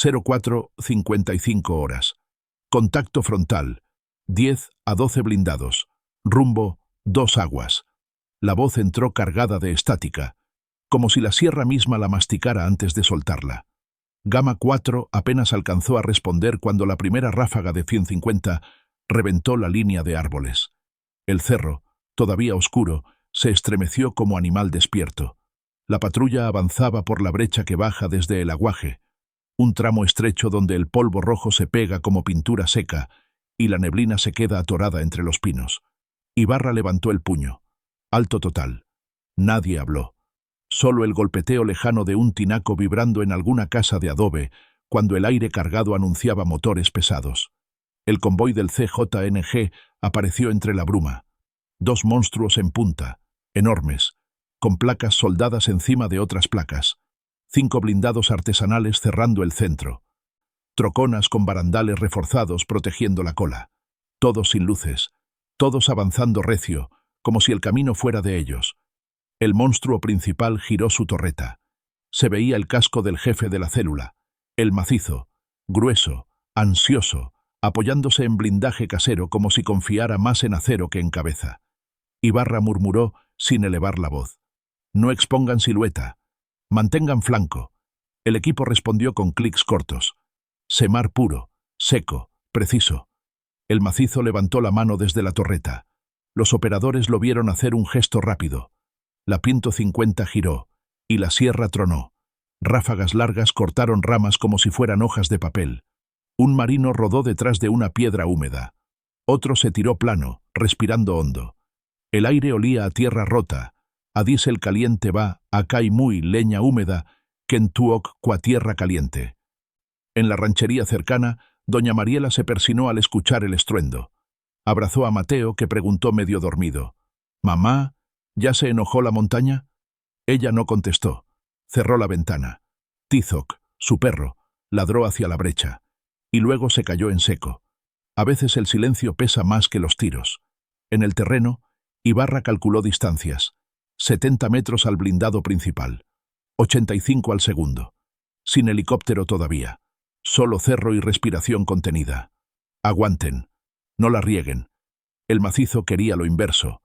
04:55 horas. Contacto frontal. 10 a 12 blindados. Rumbo, 2 aguas. La voz entró cargada de estática, como si la sierra misma la masticara antes de soltarla. Gamma 4 apenas alcanzó a responder cuando la primera ráfaga de 150 reventó la línea de árboles. El cerro, todavía oscuro, se estremeció como animal despierto. La patrulla avanzaba por la brecha que baja desde el aguaje, un tramo estrecho donde el polvo rojo se pega como pintura seca y la neblina se queda atorada entre los pinos. Ibarra levantó el puño. Alto total. Nadie habló. Solo el golpeteo lejano de un tinaco vibrando en alguna casa de adobe cuando el aire cargado anunciaba motores pesados. El convoy del CJNG apareció entre la bruma. 2 monstruos en punta, enormes, con placas soldadas encima de otras placas. 5 blindados artesanales cerrando el centro. Troconas con barandales reforzados protegiendo la cola. Todos sin luces, todos avanzando recio, como si el camino fuera de ellos. El monstruo principal giró su torreta. Se veía el casco del jefe de la célula, el macizo, grueso, ansioso, apoyándose en blindaje casero como si confiara más en acero que en cabeza. Ibarra murmuró sin elevar la voz. No expongan silueta. Mantengan flanco. El equipo respondió con clics cortos. Semar puro, seco, preciso. El macizo levantó la mano desde la torreta. Los operadores lo vieron hacer un gesto rápido. La 150 giró, y la sierra tronó. Ráfagas largas cortaron ramas como si fueran hojas de papel. Un marino rodó detrás de una piedra húmeda. Otro se tiró plano, respirando hondo. El aire olía a tierra rota, a diésel caliente va, a kai muy leña húmeda, kentuok cua tierra caliente. En la ranchería cercana, doña Mariela se persinó al escuchar el estruendo. Abrazó a Mateo, que preguntó medio dormido. «Mamá, ¿ya se enojó la montaña?» Ella no contestó. Cerró la ventana. Tizoc, su perro, ladró hacia la brecha. Y luego se cayó en seco. A veces el silencio pesa más que los tiros. En el terreno, Ibarra calculó distancias. 70 metros al blindado principal. 85 al segundo. Sin helicóptero todavía. Solo cerro y respiración contenida. Aguanten. No la rieguen. El macizo quería lo inverso.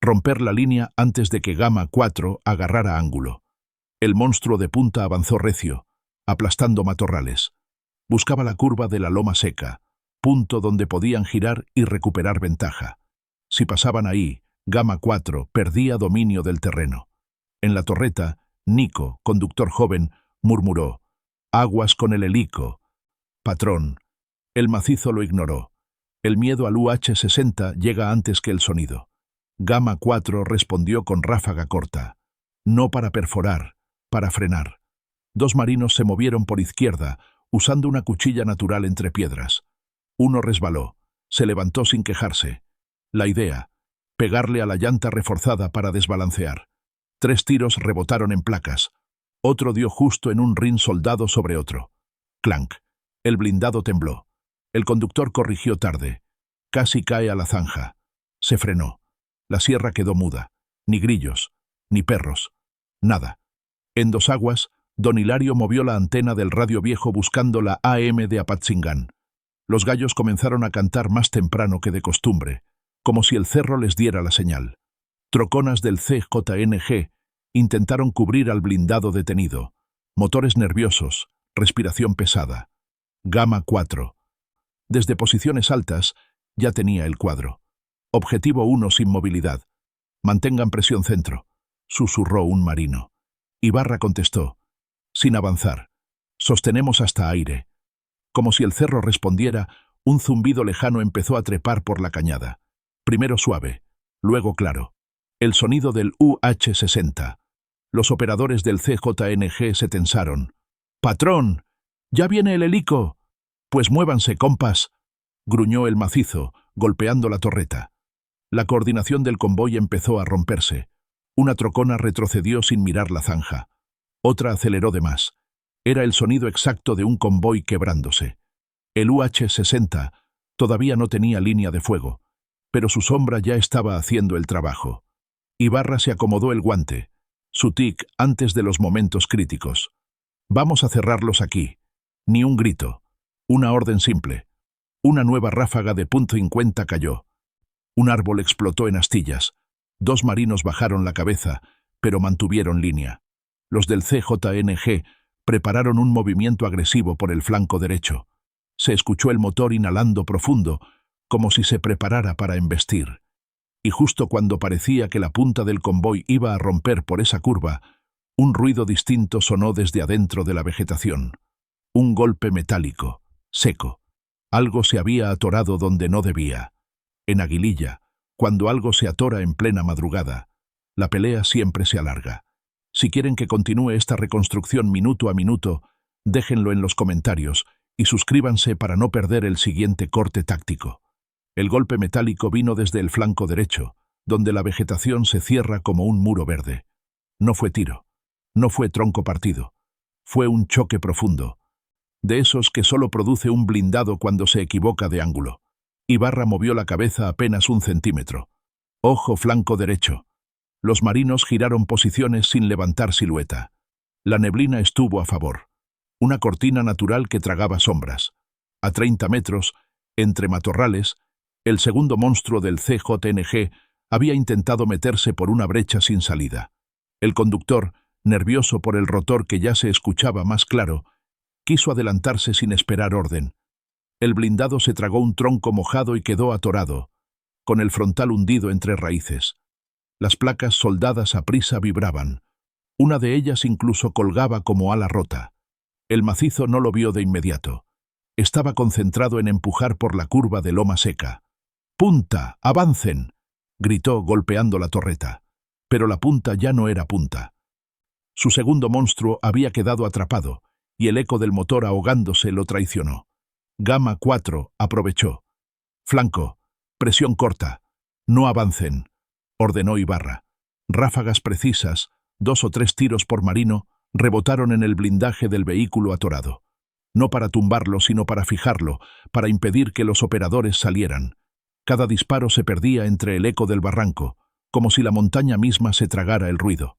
Romper la línea antes de que Gamma 4 agarrara ángulo. El monstruo de punta avanzó recio, aplastando matorrales. Buscaba la curva de la loma seca, punto donde podían girar y recuperar ventaja. Si pasaban ahí, Gamma 4 perdía dominio del terreno. En la torreta, Nico, conductor joven, murmuró: «Aguas con el helico». «Patrón». El macizo lo ignoró. El miedo al UH-60 llega antes que el sonido. Gamma 4 respondió con ráfaga corta. No para perforar, para frenar. 2 marinos se movieron por izquierda, usando una cuchilla natural entre piedras. Uno resbaló, se levantó sin quejarse. La idea: pegarle a la llanta reforzada para desbalancear. 3 tiros rebotaron en placas. Otro dio justo en un rin soldado sobre otro. Clank. El blindado tembló. El conductor corrigió tarde. Casi cae a la zanja. Se frenó. La sierra quedó muda. Ni grillos, ni perros. Nada. En 2 aguas, don Hilario movió la antena del radio viejo buscando la AM de Apatzingán. Los gallos comenzaron a cantar más temprano que de costumbre, como si el cerro les diera la señal. Troconas del CJNG intentaron cubrir al blindado detenido. Motores nerviosos, respiración pesada. Gamma 4. Desde posiciones altas, ya tenía el cuadro. Objetivo 1 sin movilidad. Mantengan presión centro, susurró un marino. Ibarra contestó, sin avanzar. Sostenemos hasta aire. Como si el cerro respondiera, un zumbido lejano empezó a trepar por la cañada. Primero suave, luego claro. El sonido del UH-60. Los operadores del CJNG se tensaron. «¡Patrón! ¡Ya viene el helico!» «Pues muévanse, compas», gruñó el macizo, golpeando la torreta. La coordinación del convoy empezó a romperse. Una trocona retrocedió sin mirar la zanja. Otra aceleró de más. Era el sonido exacto de un convoy quebrándose. El UH-60 todavía no tenía línea de fuego, pero su sombra ya estaba haciendo el trabajo. Ibarra se acomodó el guante, su tic antes de los momentos críticos. «Vamos a cerrarlos aquí». Ni un grito. Una orden simple. Una nueva ráfaga de .50 cayó. Un árbol explotó en astillas. 2 marinos bajaron la cabeza, pero mantuvieron línea. Los del CJNG prepararon un movimiento agresivo por el flanco derecho. Se escuchó el motor inhalando profundo, como si se preparara para embestir. Y justo cuando parecía que la punta del convoy iba a romper por esa curva, un ruido distinto sonó desde adentro de la vegetación. Un golpe metálico, seco. Algo se había atorado donde no debía. En Aguililla, cuando algo se atora en plena madrugada, la pelea siempre se alarga. Si quieren que continúe esta reconstrucción minuto a minuto, déjenlo en los comentarios y suscríbanse para no perder el siguiente corte táctico. El golpe metálico vino desde el flanco derecho, donde la vegetación se cierra como un muro verde. No fue tiro, no fue tronco partido, fue un choque profundo, de esos que solo produce un blindado cuando se equivoca de ángulo. Ibarra movió la cabeza apenas 1 centímetro. Ojo flanco derecho. Los marinos giraron posiciones sin levantar silueta. La neblina estuvo a favor. Una cortina natural que tragaba sombras. A 30 metros, entre matorrales, el segundo monstruo del CJNG había intentado meterse por una brecha sin salida. El conductor, nervioso por el rotor que ya se escuchaba más claro, quiso adelantarse sin esperar orden. El blindado se tragó un tronco mojado y quedó atorado, con el frontal hundido entre raíces. Las placas soldadas a prisa vibraban. Una de ellas incluso colgaba como ala rota. El macizo no lo vio de inmediato. Estaba concentrado en empujar por la curva de loma seca. ¡Punta! ¡Avancen!, gritó golpeando la torreta. Pero la punta ya no era punta. Su segundo monstruo había quedado atrapado, y el eco del motor ahogándose lo traicionó. Gama 4 aprovechó. Flanco, presión corta, no avancen, ordenó Ibarra. Ráfagas precisas, 2 o 3 tiros por marino, rebotaron en el blindaje del vehículo atorado. No para tumbarlo, sino para fijarlo, para impedir que los operadores salieran. Cada disparo se perdía entre el eco del barranco, como si la montaña misma se tragara el ruido.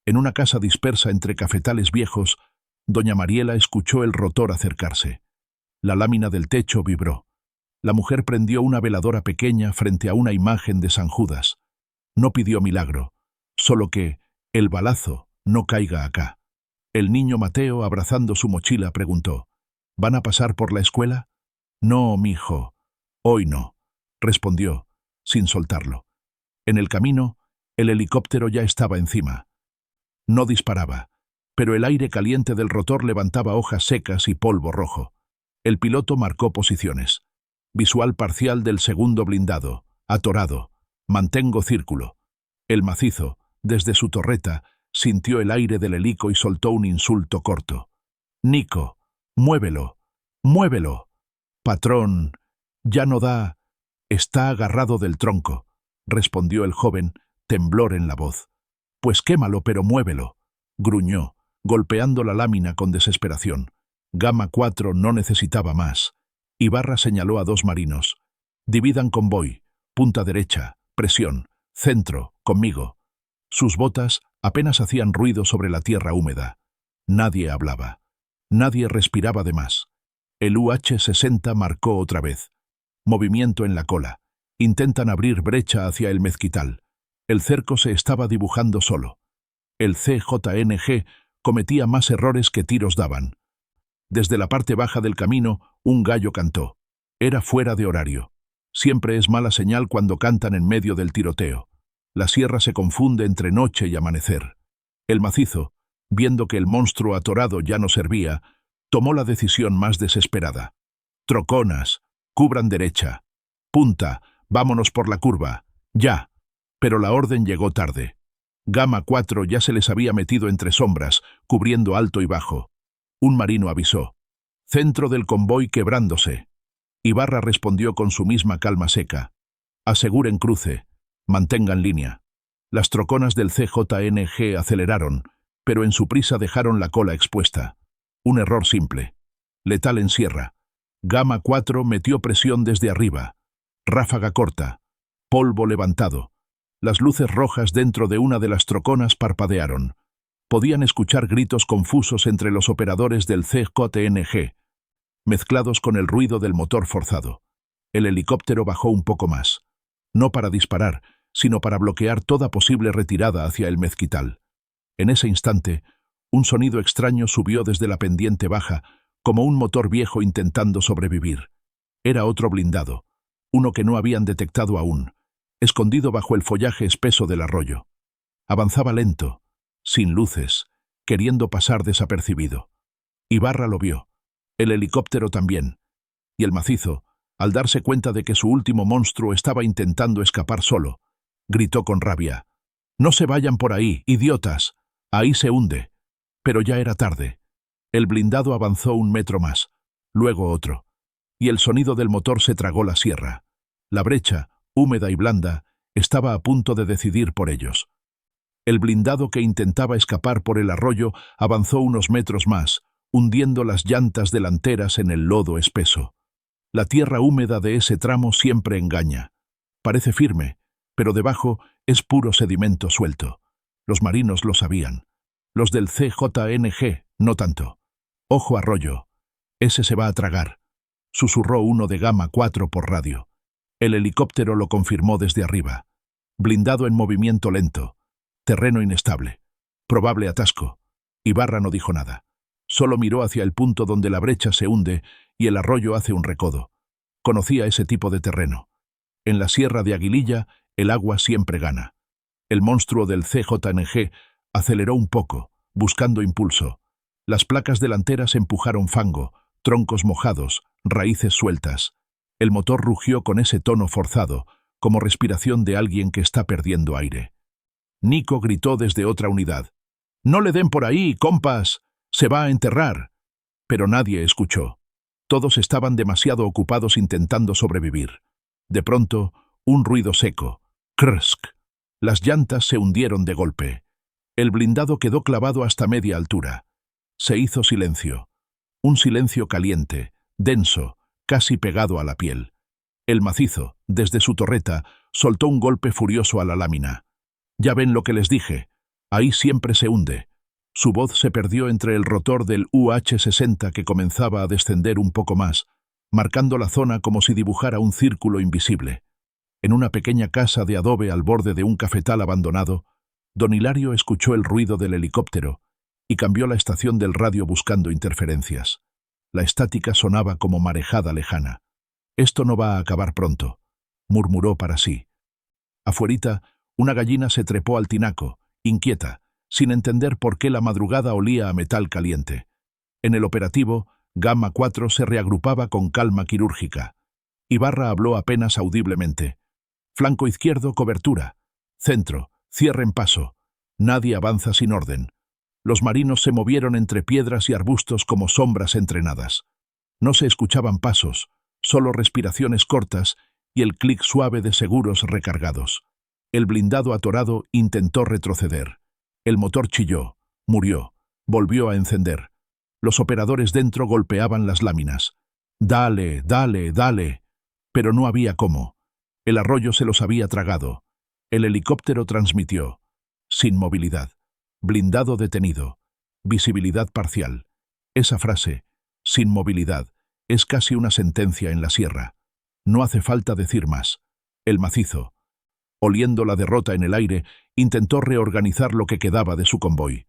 En una casa dispersa entre cafetales viejos, doña Mariela escuchó el rotor acercarse. La lámina del techo vibró. La mujer prendió una veladora pequeña frente a una imagen de San Judas. No pidió milagro, solo que el balazo no caiga acá. El niño Mateo, abrazando su mochila, preguntó: ¿Van a pasar por la escuela? No, mijo, hoy no, respondió, sin soltarlo. En el camino, el helicóptero ya estaba encima. No disparaba, pero el aire caliente del rotor levantaba hojas secas y polvo rojo. El piloto marcó posiciones. Visual parcial del segundo blindado, atorado. Mantengo círculo. El macizo, desde su torreta, sintió el aire del helico y soltó un insulto corto. Nico, muévelo, muévelo. Patrón, ya no da. Está agarrado del tronco, respondió el joven, temblor en la voz. Pues quémalo, pero muévelo, gruñó, golpeando la lámina con desesperación. Gama 4 no necesitaba más. Ibarra señaló a 2 marinos. Dividan convoy, punta derecha, presión, centro, conmigo. Sus botas apenas hacían ruido sobre la tierra húmeda. Nadie hablaba. Nadie respiraba de más. El UH-60 marcó otra vez. Movimiento en la cola. Intentan abrir brecha hacia el mezquital. El cerco se estaba dibujando solo. El CJNG cometía más errores que tiros daban. Desde la parte baja del camino, un gallo cantó. Era fuera de horario. Siempre es mala señal cuando cantan en medio del tiroteo. La sierra se confunde entre noche y amanecer. El macizo, viendo que el monstruo atorado ya no servía, tomó la decisión más desesperada. Troconas, cubran derecha. Punta, vámonos por la curva. Ya. Pero la orden llegó tarde. Gama 4 ya se les había metido entre sombras, cubriendo alto y bajo. Un marino avisó. Centro del convoy quebrándose. Ibarra respondió con su misma calma seca. Aseguren cruce. Mantengan línea. Las troconas del CJNG aceleraron, pero en su prisa dejaron la cola expuesta. Un error simple. Letal en sierra. Gama 4 metió presión desde arriba. Ráfaga corta. Polvo levantado. Las luces rojas dentro de una de las troconas parpadearon. Podían escuchar gritos confusos entre los operadores del CJNG. mezclados con el ruido del motor forzado. El helicóptero bajó un poco más, no para disparar, sino para bloquear toda posible retirada hacia el mezquital. En ese instante, un sonido extraño subió desde la pendiente baja, como un motor viejo intentando sobrevivir. Era otro blindado, uno que no habían detectado aún, escondido bajo el follaje espeso del arroyo. Avanzaba lento, sin luces, queriendo pasar desapercibido. Ibarra lo vio, el helicóptero también, y el macizo, al darse cuenta de que su último monstruo estaba intentando escapar solo, gritó con rabia: «¡No se vayan por ahí, idiotas! Ahí se hunde». Pero ya era tarde. El blindado avanzó 1 metro más, luego otro, y el sonido del motor se tragó la sierra. La brecha, húmeda y blanda, estaba a punto de decidir por ellos. El blindado que intentaba escapar por el arroyo avanzó unos metros más, hundiendo las llantas delanteras en el lodo espeso. La tierra húmeda de ese tramo siempre engaña. Parece firme, pero debajo es puro sedimento suelto. Los marinos lo sabían. Los del CJNG, no tanto. «Ojo, arroyo. Ese se va a tragar», susurró uno de Gamma 4 por radio. El helicóptero lo confirmó desde arriba. Blindado en movimiento lento. Terreno inestable. Probable atasco. Ibarra no dijo nada. Solo miró hacia el punto donde la brecha se hunde y el arroyo hace un recodo. Conocía ese tipo de terreno. En la sierra de Aguililla, el agua siempre gana. El monstruo del CJNG aceleró un poco, buscando impulso. Las placas delanteras empujaron fango, troncos mojados, raíces sueltas. El motor rugió con ese tono forzado, como respiración de alguien que está perdiendo aire. Nico gritó desde otra unidad: «¡No le den por ahí, compas! ¡Se va a enterrar!». Pero nadie escuchó. Todos estaban demasiado ocupados intentando sobrevivir. De pronto, un ruido seco. ¡Crsk! Las llantas se hundieron de golpe. El blindado quedó clavado hasta media altura. Se hizo silencio. Un silencio caliente, denso, casi pegado a la piel. El macizo, desde su torreta, soltó un golpe furioso a la lámina. «Ya ven lo que les dije. Ahí siempre se hunde». Su voz se perdió entre el rotor del UH-60 que comenzaba a descender un poco más, marcando la zona como si dibujara un círculo invisible. En una pequeña casa de adobe al borde de un cafetal abandonado, don Hilario escuchó el ruido del helicóptero y cambió la estación del radio buscando interferencias. La estática sonaba como marejada lejana. «Esto no va a acabar pronto», murmuró para sí. Afuerita, una gallina se trepó al tinaco, inquieta, sin entender por qué la madrugada olía a metal caliente. En el operativo, Gamma 4 se reagrupaba con calma quirúrgica. Ibarra habló apenas audiblemente. «Flanco izquierdo, cobertura. Centro, cierren paso. Nadie avanza sin orden». Los marinos se movieron entre piedras y arbustos como sombras entrenadas. No se escuchaban pasos, solo respiraciones cortas y el clic suave de seguros recargados. El blindado atorado intentó retroceder. El motor chilló, murió, volvió a encender. Los operadores dentro golpeaban las láminas. «Dale, dale, dale». Pero no había cómo. El arroyo se los había tragado. El helicóptero transmitió. Sin movilidad. Blindado detenido. Visibilidad parcial. Esa frase, sin movilidad, es casi una sentencia en la sierra. No hace falta decir más. El macizo, oliendo la derrota en el aire, intentó reorganizar lo que quedaba de su convoy.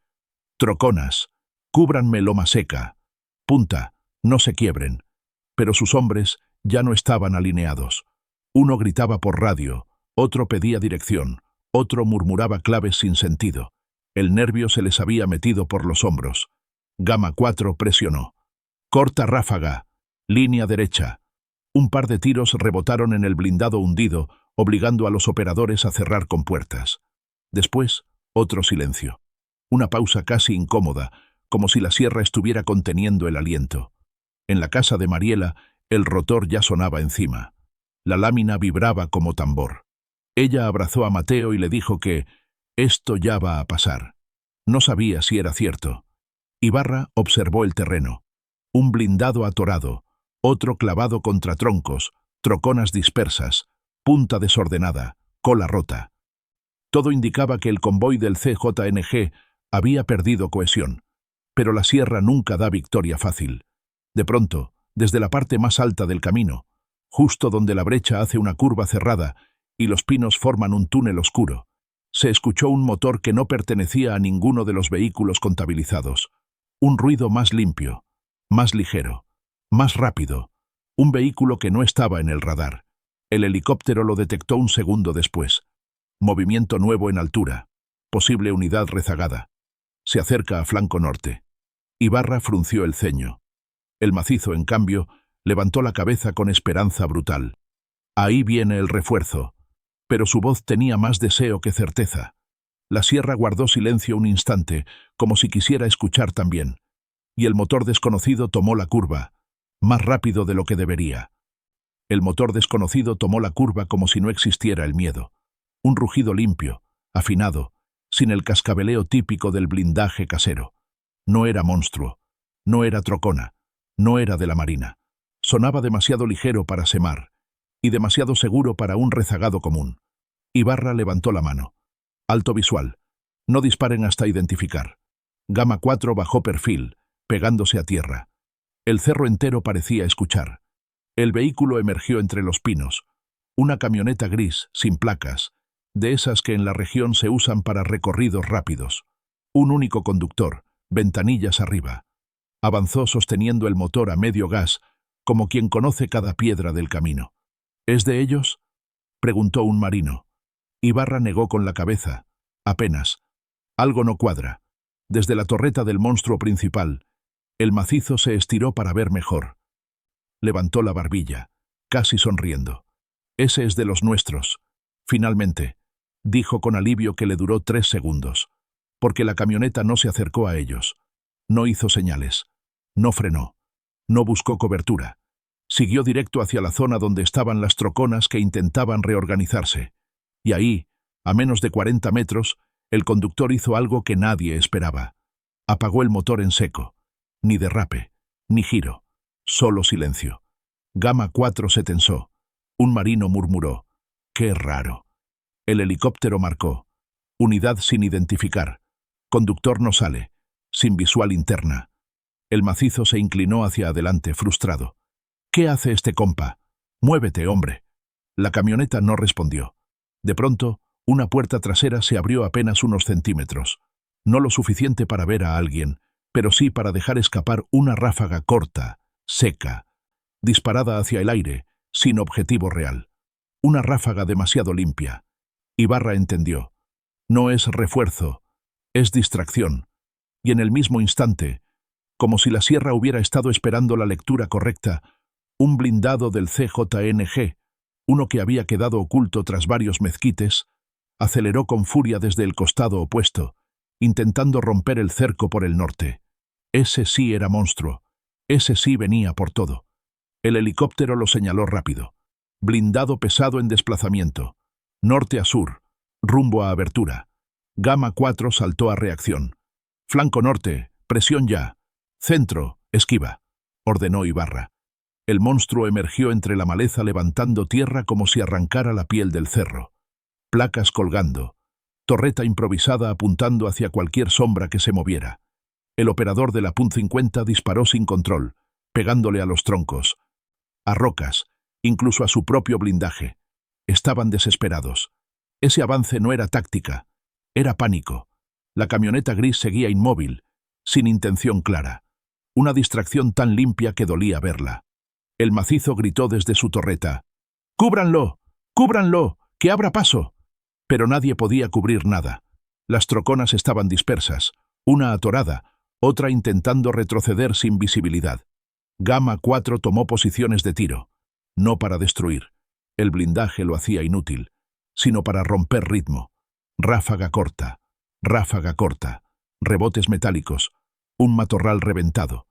«Troconas, cúbranme loma seca. Punta, no se quiebren». Pero sus hombres ya no estaban alineados. Uno gritaba por radio, otro pedía dirección, otro murmuraba claves sin sentido. El nervio se les había metido por los hombros. Gamma 4 presionó. «Corta ráfaga. Línea derecha». Un par de tiros rebotaron en el blindado hundido, obligando a los operadores a cerrar compuertas. Después, otro silencio. Una pausa casi incómoda, como si la sierra estuviera conteniendo el aliento. En la casa de Mariela, el rotor ya sonaba encima. La lámina vibraba como tambor. Ella abrazó a Mateo y le dijo que esto ya va a pasar. No sabía si era cierto. Ibarra observó el terreno. Un blindado atorado, otro clavado contra troncos, troconas dispersas, punta desordenada, cola rota. Todo indicaba que el convoy del CJNG había perdido cohesión, pero la sierra nunca da victoria fácil. De pronto, desde la parte más alta del camino, justo donde la brecha hace una curva cerrada y los pinos forman un túnel oscuro, se escuchó un motor que no pertenecía a ninguno de los vehículos contabilizados. Un ruido más limpio, más ligero, más rápido. Un vehículo que no estaba en el radar. El helicóptero lo detectó un segundo después. Movimiento nuevo en altura. Posible unidad rezagada. Se acerca a flanco norte. Ibarra frunció el ceño. El macizo, en cambio, levantó la cabeza con esperanza brutal. Ahí viene el refuerzo. Pero su voz tenía más deseo que certeza. La sierra guardó silencio un instante, como si quisiera escuchar también. Y el motor desconocido tomó la curva, más rápido de lo que debería. El motor desconocido tomó la curva como si no existiera el miedo. Un rugido limpio, afinado, sin el cascabeleo típico del blindaje casero. No era monstruo, no era trocona, no era de la marina. Sonaba demasiado ligero para Semar, y demasiado seguro para un rezagado común. Ibarra levantó la mano. Alto visual. No disparen hasta identificar. Gama 4 bajó perfil, pegándose a tierra. El cerro entero parecía escuchar. El vehículo emergió entre los pinos. Una camioneta gris, sin placas, de esas que en la región se usan para recorridos rápidos. Un único conductor, ventanillas arriba. Avanzó sosteniendo el motor a medio gas, como quien conoce cada piedra del camino. ¿Es de ellos?, preguntó un marino. Ibarra negó con la cabeza. Apenas. Algo no cuadra. Desde la torreta del monstruo principal, el macizo se estiró para ver mejor. Levantó la barbilla, casi sonriendo. Ese es de los nuestros. Finalmente, dijo con alivio que le duró 3 segundos, porque la camioneta no se acercó a ellos. No hizo señales. No frenó. No buscó cobertura. Siguió directo hacia la zona donde estaban las troconas que intentaban reorganizarse. Y ahí, a menos de 40 metros, el conductor hizo algo que nadie esperaba. Apagó el motor en seco. Ni derrape, ni giro. Solo silencio. Gama 4 se tensó. Un marino murmuró. ¡Qué raro! El helicóptero marcó. Unidad sin identificar. Conductor no sale. Sin visual interna. El macizo se inclinó hacia adelante, frustrado. ¿Qué hace este compa? Muévete, hombre. La camioneta no respondió. De pronto, una puerta trasera se abrió apenas unos centímetros. No lo suficiente para ver a alguien, pero sí para dejar escapar una ráfaga corta, seca, disparada hacia el aire, sin objetivo real. Una ráfaga demasiado limpia. Ibarra entendió. No es refuerzo, es distracción. Y en el mismo instante, como si la sierra hubiera estado esperando la lectura correcta, un blindado del CJNG, uno que había quedado oculto tras varios mezquites, aceleró con furia desde el costado opuesto, intentando romper el cerco por el norte. Ese sí era monstruo. Ese sí venía por todo. El helicóptero lo señaló rápido. Blindado pesado en desplazamiento. Norte a sur. Rumbo a abertura. Gama 4 saltó a reacción. Flanco norte. Presión ya. Centro. Esquiva. Ordenó Ibarra. El monstruo emergió entre la maleza levantando tierra como si arrancara la piel del cerro. Placas colgando. Torreta improvisada apuntando hacia cualquier sombra que se moviera. El operador de la PUN 50 disparó sin control, pegándole a los troncos, a rocas, incluso a su propio blindaje. Estaban desesperados. Ese avance no era táctica, era pánico. La camioneta gris seguía inmóvil, sin intención clara. Una distracción tan limpia que dolía verla. El macizo gritó desde su torreta. ¡Cúbranlo! ¡Cúbranlo! ¡Que abra paso! Pero nadie podía cubrir nada. Las troconas estaban dispersas, una atorada, otra intentando retroceder sin visibilidad. Gama 4 tomó posiciones de tiro, no para destruir. El blindaje lo hacía inútil, sino para romper ritmo. Ráfaga corta, rebotes metálicos, un matorral reventado.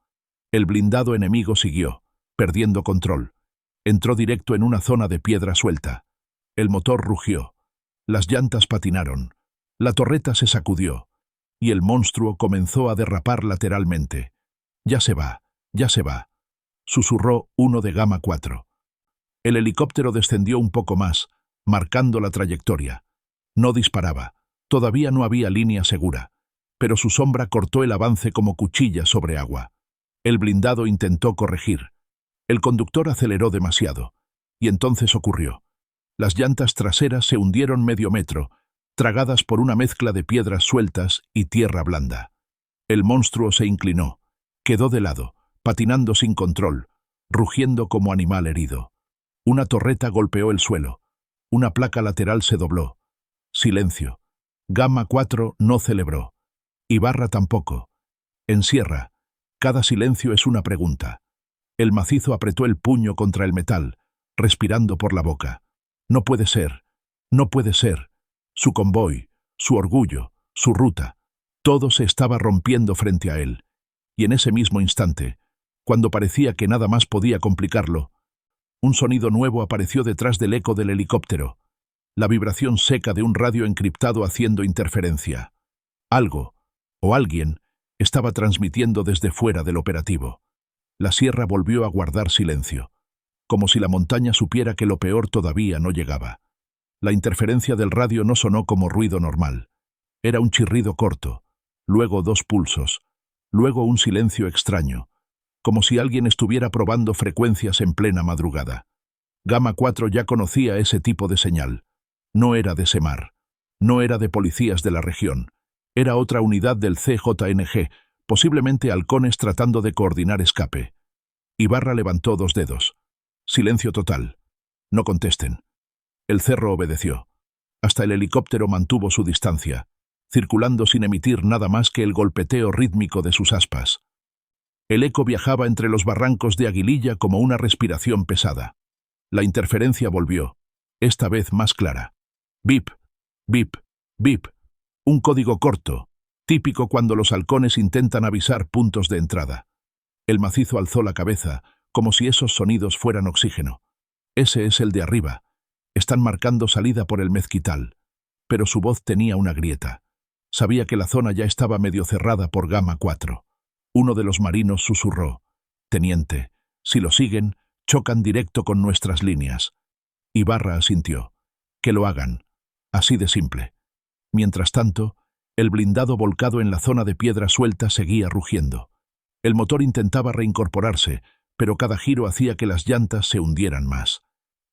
El blindado enemigo siguió, perdiendo control. Entró directo en una zona de piedra suelta. El motor rugió. Las llantas patinaron. La torreta se sacudió. Y el monstruo comenzó a derrapar lateralmente. «Ya se va, susurró uno de Gama 4. El helicóptero descendió un poco más, marcando la trayectoria. No disparaba. Todavía no había línea segura. Pero su sombra cortó el avance como cuchilla sobre agua. El blindado intentó corregir. El conductor aceleró demasiado. Y entonces ocurrió. Las llantas traseras se hundieron medio metro, tragadas por una mezcla de piedras sueltas y tierra blanda. El monstruo se inclinó, quedó de lado, patinando sin control, rugiendo como animal herido. Una torreta golpeó el suelo. Una placa lateral se dobló. Silencio. Gamma 4 no celebró. Ibarra tampoco. En Sierra, cada silencio es una pregunta. El macizo apretó el puño contra el metal, respirando por la boca. No puede ser, no puede ser. Su convoy, su orgullo, su ruta, todo se estaba rompiendo frente a él. Y en ese mismo instante, cuando parecía que nada más podía complicarlo, un sonido nuevo apareció detrás del eco del helicóptero, la vibración seca de un radio encriptado haciendo interferencia. Algo, o alguien, estaba transmitiendo desde fuera del operativo. La sierra volvió a guardar silencio, como si la montaña supiera que lo peor todavía no llegaba. La interferencia del radio no sonó como ruido normal. Era un chirrido corto, luego 2 pulsos, luego un silencio extraño, como si alguien estuviera probando frecuencias en plena madrugada. Gamma 4 ya conocía ese tipo de señal. No era de SEMAR, no era de policías de la región. Era otra unidad del CJNG, posiblemente halcones tratando de coordinar escape. Ibarra levantó 2 dedos. Silencio total. No contesten. El cerro obedeció. Hasta el helicóptero mantuvo su distancia, circulando sin emitir nada más que el golpeteo rítmico de sus aspas. El eco viajaba entre los barrancos de Aguililla como una respiración pesada. La interferencia volvió, esta vez más clara. Bip, bip, bip. Un código corto, típico cuando los halcones intentan avisar puntos de entrada. El macizo alzó la cabeza, como si esos sonidos fueran oxígeno. Ese es el de arriba. Están marcando salida por el mezquital. Pero su voz tenía una grieta. Sabía que la zona ya estaba medio cerrada por Gamma 4. Uno de los marinos susurró: «Teniente, si lo siguen, chocan directo con nuestras líneas». Ibarra asintió. «Que lo hagan. Así de simple». Mientras tanto, el blindado volcado en la zona de piedra suelta seguía rugiendo. El motor intentaba reincorporarse, pero cada giro hacía que las llantas se hundieran más.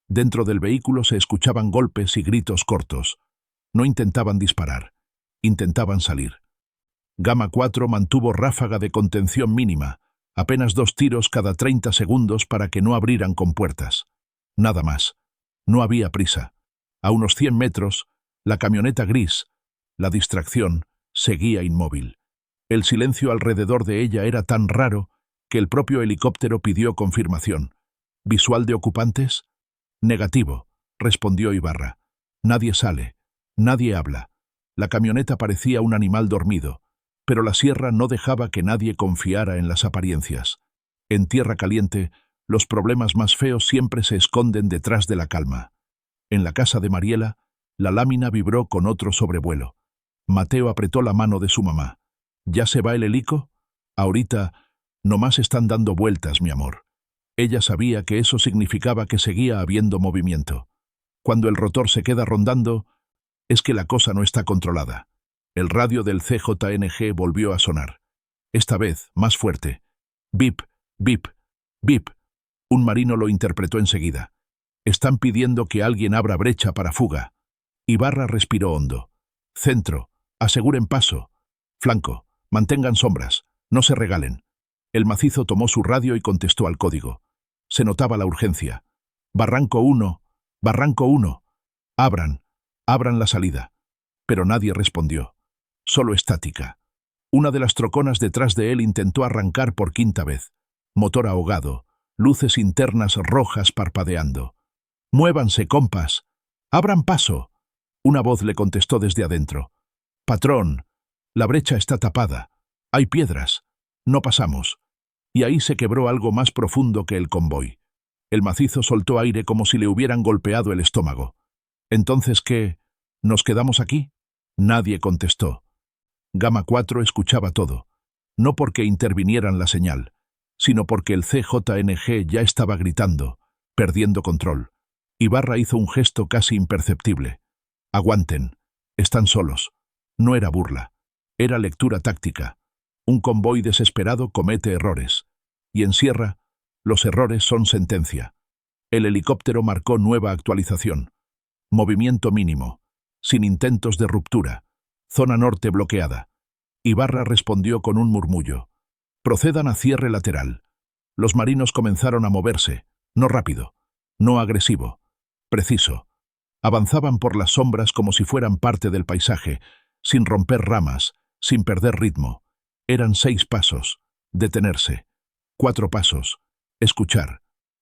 Dentro del vehículo se escuchaban golpes y gritos cortos. No intentaban disparar, intentaban salir. Gamma 4 mantuvo ráfaga de contención mínima, apenas 2 tiros cada 30 segundos para que no abrieran compuertas. Nada más. No había prisa. A unos 100 metros, la camioneta gris, la distracción, seguía inmóvil. El silencio alrededor de ella era tan raro que el propio helicóptero pidió confirmación. ¿Visual de ocupantes? Negativo, respondió Ibarra. Nadie sale, nadie habla. La camioneta parecía un animal dormido, pero la sierra no dejaba que nadie confiara en las apariencias. En tierra caliente, los problemas más feos siempre se esconden detrás de la calma. En la casa de Mariela, la lámina vibró con otro sobrevuelo. Mateo apretó la mano de su mamá. ¿Ya se va el helico? Ahorita, nomás están dando vueltas, mi amor. Ella sabía que eso significaba que seguía habiendo movimiento. Cuando el rotor se queda rondando, es que la cosa no está controlada. El radio del CJNG volvió a sonar. Esta vez, más fuerte. Bip, bip, bip. Un marino lo interpretó enseguida. Están pidiendo que alguien abra brecha para fuga. Ibarra respiró hondo. Centro, aseguren paso. Flanco, mantengan sombras, no se regalen. El macizo tomó su radio y contestó al código. Se notaba la urgencia. Barranco 1, Barranco 1. Abran, abran la salida. Pero nadie respondió. Solo estática. Una de las troconas detrás de él intentó arrancar por 5ª vez. Motor ahogado, luces internas rojas parpadeando. «Muévanse, compas. Abran paso». Una voz le contestó desde adentro. «Patrón, la brecha está tapada. Hay piedras. No pasamos». Y ahí se quebró algo más profundo que el convoy. El macizo soltó aire como si le hubieran golpeado el estómago. «¿Entonces qué? ¿Nos quedamos aquí?» Nadie contestó. Gamma 4 escuchaba todo, no porque intervinieran la señal, sino porque el CJNG ya estaba gritando, perdiendo control. Ibarra hizo un gesto casi imperceptible. «Aguanten. Están solos». No era burla. Era lectura táctica. Un convoy desesperado comete errores. Y en Sierra, Los errores son sentencia. El helicóptero marcó nueva actualización. Movimiento mínimo. Sin intentos de ruptura. Zona norte bloqueada. Ibarra respondió con un murmullo. Procedan a cierre lateral. Los marinos comenzaron a moverse, no rápido, no agresivo, preciso. Avanzaban por las sombras como si fueran parte del paisaje, sin romper ramas, sin perder ritmo. Eran 6 pasos, detenerse. 4 pasos, escuchar.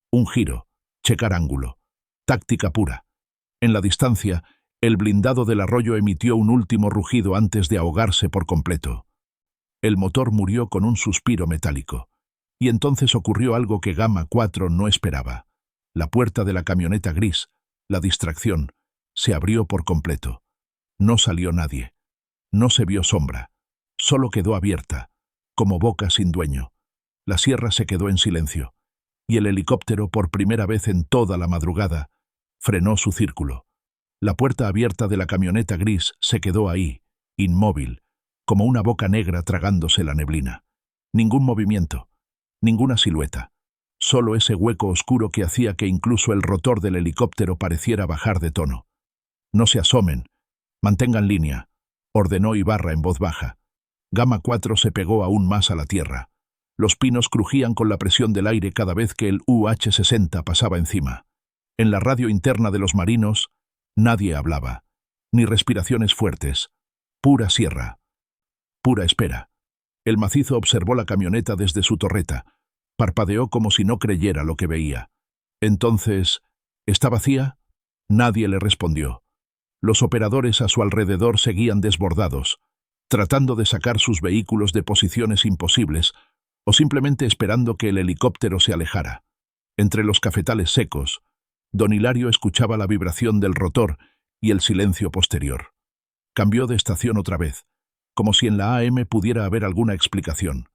Un giro, checar ángulo. Táctica pura. En la distancia, el blindado del arroyo emitió un último rugido antes de ahogarse por completo. El motor murió con un suspiro metálico. Y entonces ocurrió algo que Gamma 4 no esperaba. La puerta de la camioneta gris, la distracción, se abrió por completo. No salió nadie. No se vio sombra. Solo quedó abierta, como boca sin dueño. La sierra se quedó en silencio. Y el helicóptero, por primera vez en toda la madrugada, frenó su círculo. La puerta abierta de la camioneta gris se quedó ahí, inmóvil, como una boca negra tragándose la neblina. Ningún movimiento, ninguna silueta. Solo ese hueco oscuro que hacía que incluso el rotor del helicóptero pareciera bajar de tono. No se asomen, mantengan línea, ordenó Ibarra en voz baja. Gamma 4 se pegó aún más a la tierra. Los pinos crujían con la presión del aire cada vez que el UH-60 pasaba encima. En la radio interna de los marinos, nadie hablaba, ni respiraciones fuertes. Pura sierra. Pura espera. El macizo observó la camioneta desde su torreta. Parpadeó como si no creyera lo que veía. Entonces, ¿está vacía? Nadie le respondió. Los operadores a su alrededor seguían desbordados, tratando de sacar sus vehículos de posiciones imposibles o simplemente esperando que el helicóptero se alejara. Entre los cafetales secos, don Hilario escuchaba la vibración del rotor y el silencio posterior. Cambió de estación otra vez, como si en la AM pudiera haber alguna explicación.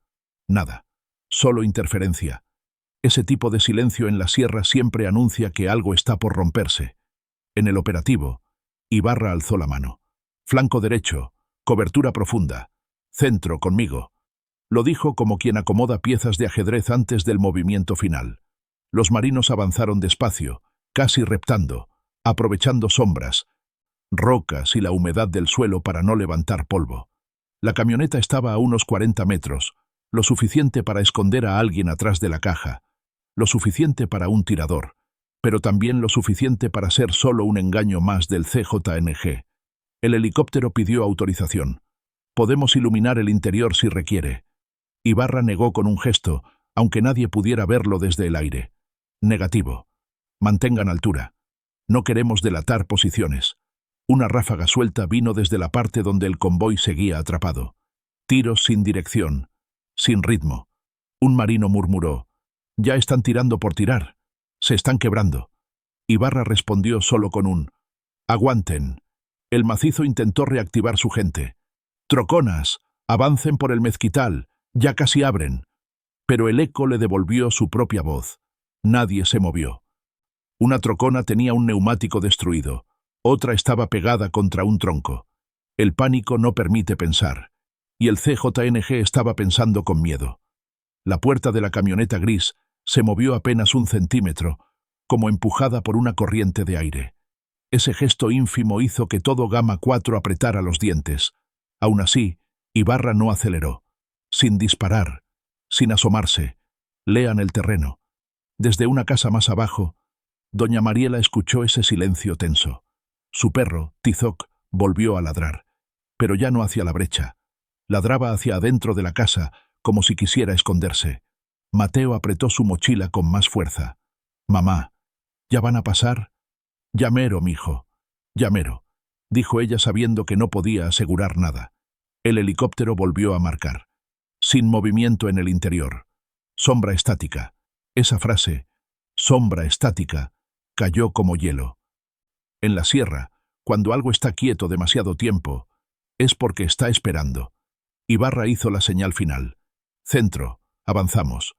Nada, solo interferencia. Ese tipo de silencio en la sierra siempre anuncia que algo está por romperse. En el operativo, Ibarra alzó la mano. Flanco derecho, cobertura profunda. Centro, conmigo. Lo dijo como quien acomoda piezas de ajedrez antes del movimiento final. Los marinos avanzaron despacio, casi reptando, aprovechando sombras, rocas y la humedad del suelo para no levantar polvo. La camioneta estaba a unos 40 metros, lo suficiente para esconder a alguien atrás de la caja, lo suficiente para un tirador, pero también lo suficiente para ser solo un engaño más del CJNG. El helicóptero pidió autorización. Podemos iluminar el interior si requiere. Ibarra negó con un gesto, aunque nadie pudiera verlo desde el aire. Negativo. Mantengan altura. No queremos delatar posiciones. Una ráfaga suelta vino desde la parte donde el convoy seguía atrapado. Tiros sin dirección, sin ritmo. Un marino murmuró: «Ya están tirando por tirar. Se están quebrando». Ibarra respondió solo con un «Aguanten». El macizo intentó reactivar su gente. «Troconas, avancen por el mezquital, ya casi abren». Pero el eco le devolvió su propia voz. Nadie se movió. Una trocona tenía un neumático destruido. Otra estaba pegada contra un tronco. El pánico no permite pensar. Y el CJNG estaba pensando con miedo. La puerta de la camioneta gris se movió apenas 1 centímetro, como empujada por una corriente de aire. Ese gesto ínfimo hizo que todo Gamma 4 apretara los dientes. Aún así, Ibarra no aceleró. Sin disparar, sin asomarse. Lean el terreno. Desde una casa más abajo, doña Mariela escuchó ese silencio tenso. Su perro, Tizoc, volvió a ladrar, pero ya no hacia la brecha. Ladraba hacia adentro de la casa, como si quisiera esconderse. Mateo apretó su mochila con más fuerza. «Mamá, ¿ya van a pasar?» «Ya mero, mijo, ya mero», dijo ella sabiendo que no podía asegurar nada. El helicóptero volvió a marcar. Sin movimiento en el interior. Sombra estática. Esa frase, sombra estática, cayó como hielo. En la sierra, cuando algo está quieto demasiado tiempo, es porque está esperando. Ibarra hizo la señal final. Centro, avanzamos.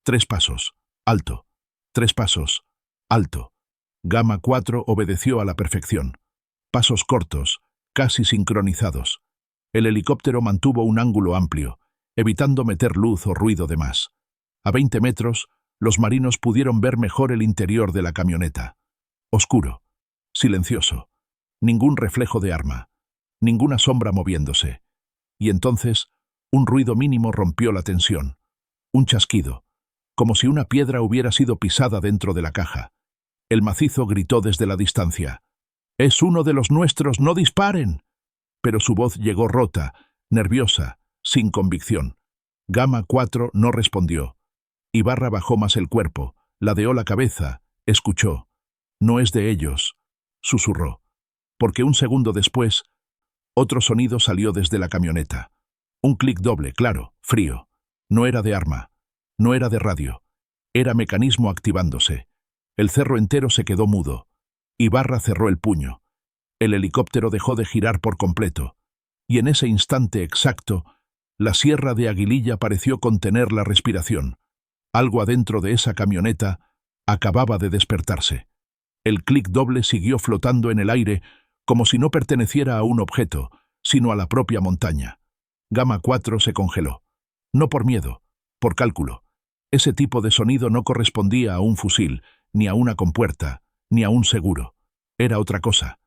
3 pasos, alto. 3 pasos, alto. Gamma 4 obedeció a la perfección. Pasos cortos, casi sincronizados. El helicóptero mantuvo un ángulo amplio, evitando meter luz o ruido de más. A 20 metros, Los marinos pudieron ver mejor el interior de la camioneta. Oscuro, silencioso, ningún reflejo de arma, ninguna sombra moviéndose. Y entonces, un ruido mínimo rompió la tensión. Un chasquido, como si una piedra hubiera sido pisada dentro de la caja. El macizo gritó desde la distancia: «¡Es uno de los nuestros! ¡No disparen!». Pero su voz llegó rota, nerviosa, sin convicción. Gamma 4 no respondió. Ibarra bajó más el cuerpo, ladeó la cabeza, escuchó. «No es de ellos», susurró. Porque un segundo después, otro sonido salió desde la camioneta. Un clic doble, claro, frío. No era de arma, no era de radio. Era mecanismo activándose. El cerro entero se quedó mudo. Ibarra cerró el puño. El helicóptero dejó de girar por completo. Y en ese instante exacto, la sierra de Aguililla pareció contener la respiración. Algo adentro de esa camioneta acababa de despertarse. El clic doble siguió flotando en el aire como si no perteneciera a un objeto, sino a la propia montaña. Gamma 4 se congeló. No por miedo, por cálculo. Ese tipo de sonido no correspondía a un fusil, ni a una compuerta, ni a un seguro. Era otra cosa.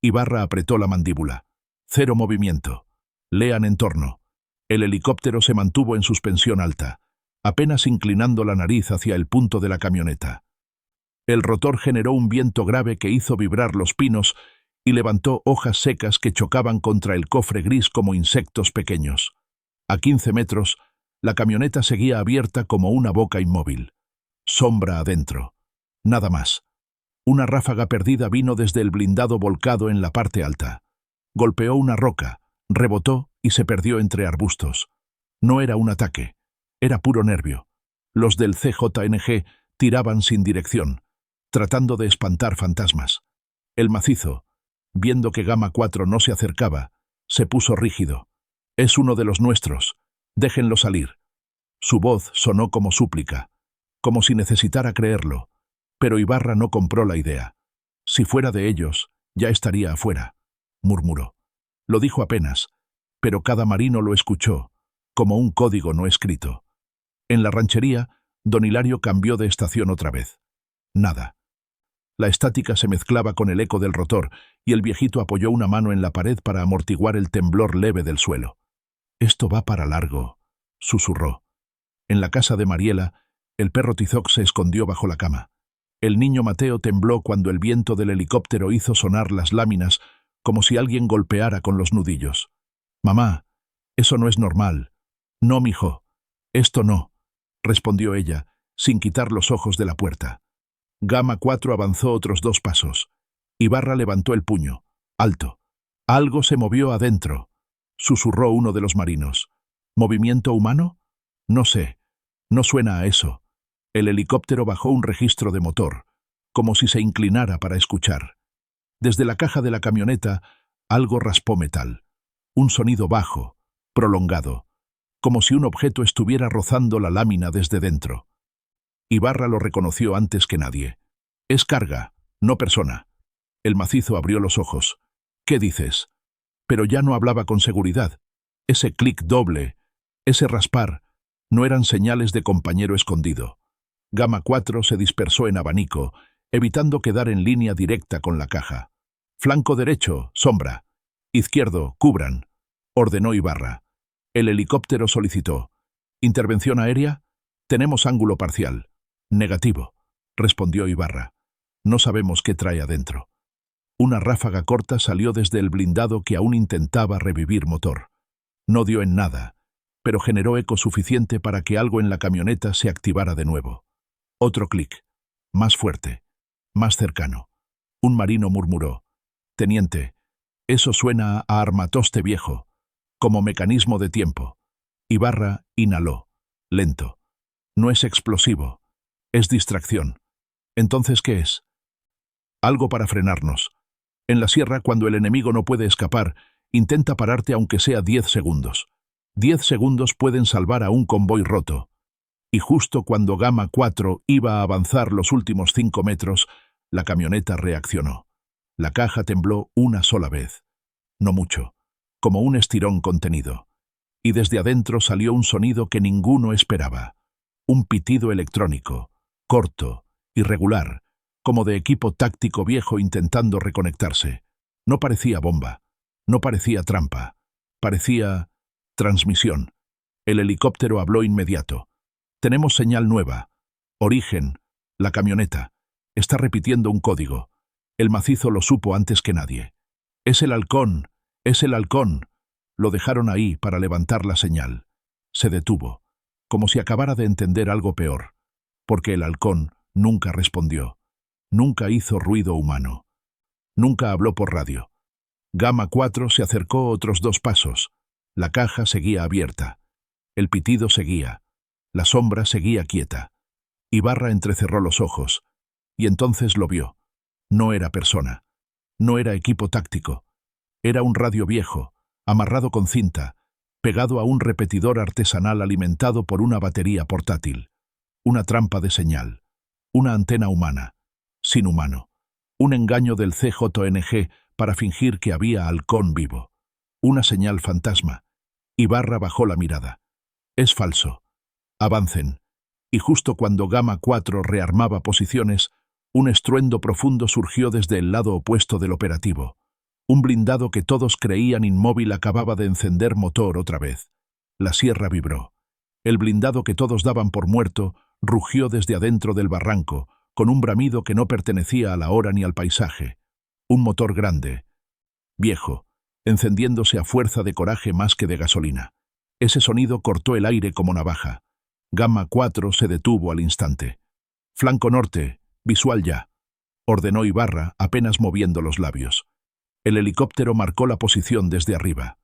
Ibarra apretó la mandíbula. Cero movimiento. Lean en torno. El helicóptero se mantuvo en suspensión alta, apenas inclinando la nariz hacia el punto de la camioneta. El rotor generó un viento grave que hizo vibrar los pinos y levantó hojas secas que chocaban contra el cofre gris como insectos pequeños. A 15 metros, la camioneta seguía abierta como una boca inmóvil. Sombra adentro. Nada más. Una ráfaga perdida vino desde el blindado volcado en la parte alta. Golpeó una roca, rebotó y se perdió entre arbustos. No era un ataque. Era puro nervio. Los del CJNG tiraban sin dirección, tratando de espantar fantasmas. El macizo, viendo que Gamma 4 no se acercaba, se puso rígido. «Es uno de los nuestros. Déjenlo salir». Su voz sonó como súplica, como si necesitara creerlo, pero Ibarra no compró la idea. «Si fuera de ellos, ya estaría afuera», murmuró. Lo dijo apenas, pero cada marino lo escuchó, como un código no escrito. En la ranchería, don Hilario cambió de estación otra vez. Nada. La estática se mezclaba con el eco del rotor, y el viejito apoyó una mano en la pared para amortiguar el temblor leve del suelo. «Esto va para largo», susurró. En la casa de Mariela, el perro Tizoc se escondió bajo la cama. El niño Mateo tembló cuando el viento del helicóptero hizo sonar las láminas como si alguien golpeara con los nudillos. «Mamá, eso no es normal». «No, mijo, esto no», respondió ella, sin quitar los ojos de la puerta. Gamma 4 avanzó otros 2 pasos. Ibarra levantó el puño. «Alto». «Algo se movió adentro», susurró uno de los marinos. «¿Movimiento humano? No sé. No suena a eso». El helicóptero bajó un registro de motor, como si se inclinara para escuchar. Desde la caja de la camioneta, algo raspó metal. Un sonido bajo, prolongado, como si un objeto estuviera rozando la lámina desde dentro. Ibarra lo reconoció antes que nadie. «Es carga, no persona». El macizo abrió los ojos. «¿Qué dices?». Pero ya no hablaba con seguridad. Ese clic doble, ese raspar, no eran señales de compañero escondido. Gamma 4 se dispersó en abanico, evitando quedar en línea directa con la caja. «Flanco derecho, sombra. Izquierdo, cubran», ordenó Ibarra. El helicóptero solicitó. «¿Intervención aérea? Tenemos ángulo parcial». «Negativo», respondió Ibarra. «No sabemos qué trae adentro». Una ráfaga corta salió desde el blindado que aún intentaba revivir motor. No dio en nada, pero generó eco suficiente para que algo en la camioneta se activara de nuevo. Otro clic. Más fuerte. Más cercano. Un marino murmuró. «Teniente, eso suena a armatoste viejo, como mecanismo de tiempo». Ibarra inhaló. Lento. «No es explosivo. Es distracción». «¿Entonces qué es?». «Algo para frenarnos. En la sierra, cuando el enemigo no puede escapar, intenta pararte aunque sea 10 segundos. 10 segundos pueden salvar a un convoy roto». Y justo cuando Gamma 4 iba a avanzar los últimos 5 metros, la camioneta reaccionó. La caja tembló una sola vez. No mucho, como un estirón contenido. Y desde adentro salió un sonido que ninguno esperaba. Un pitido electrónico, corto, irregular, como de equipo táctico viejo intentando reconectarse. No parecía bomba, no parecía trampa, parecía transmisión. El helicóptero habló inmediato. Tenemos señal nueva. Origen, la camioneta. Está repitiendo un código. El macizo lo supo antes que nadie. Es el halcón, es el halcón. Lo dejaron ahí para levantar la señal. Se detuvo, como si acabara de entender algo peor, porque el halcón nunca respondió, nunca hizo ruido humano, nunca habló por radio. Gamma 4 se acercó otros 2 pasos. La caja seguía abierta. El pitido seguía. La sombra seguía quieta. Ibarra entrecerró los ojos, y entonces lo vio. No era persona. No era equipo táctico. Era un radio viejo, amarrado con cinta, pegado a un repetidor artesanal alimentado por una batería portátil. Una trampa de señal. Una antena humana. Sin humano. Un engaño del CJNG para fingir que había halcón vivo. Una señal fantasma. Ibarra bajó la mirada. Es falso. Avancen. Y justo cuando Gamma 4 rearmaba posiciones, un estruendo profundo surgió desde el lado opuesto del operativo. Un blindado que todos creían inmóvil acababa de encender motor otra vez. La sierra vibró. El blindado que todos daban por muerto rugió desde adentro del barranco, con un bramido que no pertenecía a la hora ni al paisaje. Un motor grande, viejo, encendiéndose a fuerza de coraje más que de gasolina. Ese sonido cortó el aire como navaja. Gamma 4 se detuvo al instante. «Flanco norte, visual ya», ordenó Ibarra, apenas moviendo los labios. El helicóptero marcó la posición desde arriba.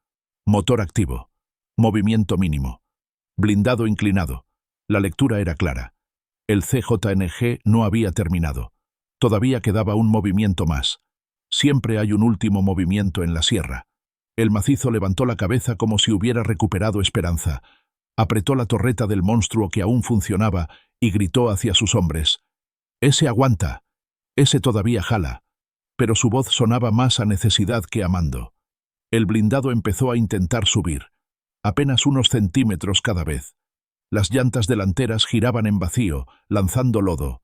Motor activo. Movimiento mínimo. Blindado inclinado. La lectura era clara. El CJNG no había terminado. Todavía quedaba un movimiento más. Siempre hay un último movimiento en la sierra. El macizo levantó la cabeza como si hubiera recuperado esperanza. Apretó la torreta del monstruo que aún funcionaba y gritó hacia sus hombres. «Ese aguanta. Ese todavía jala». Pero su voz sonaba más a necesidad que a mando. El blindado empezó a intentar subir. Apenas unos centímetros cada vez. Las llantas delanteras giraban en vacío, lanzando lodo.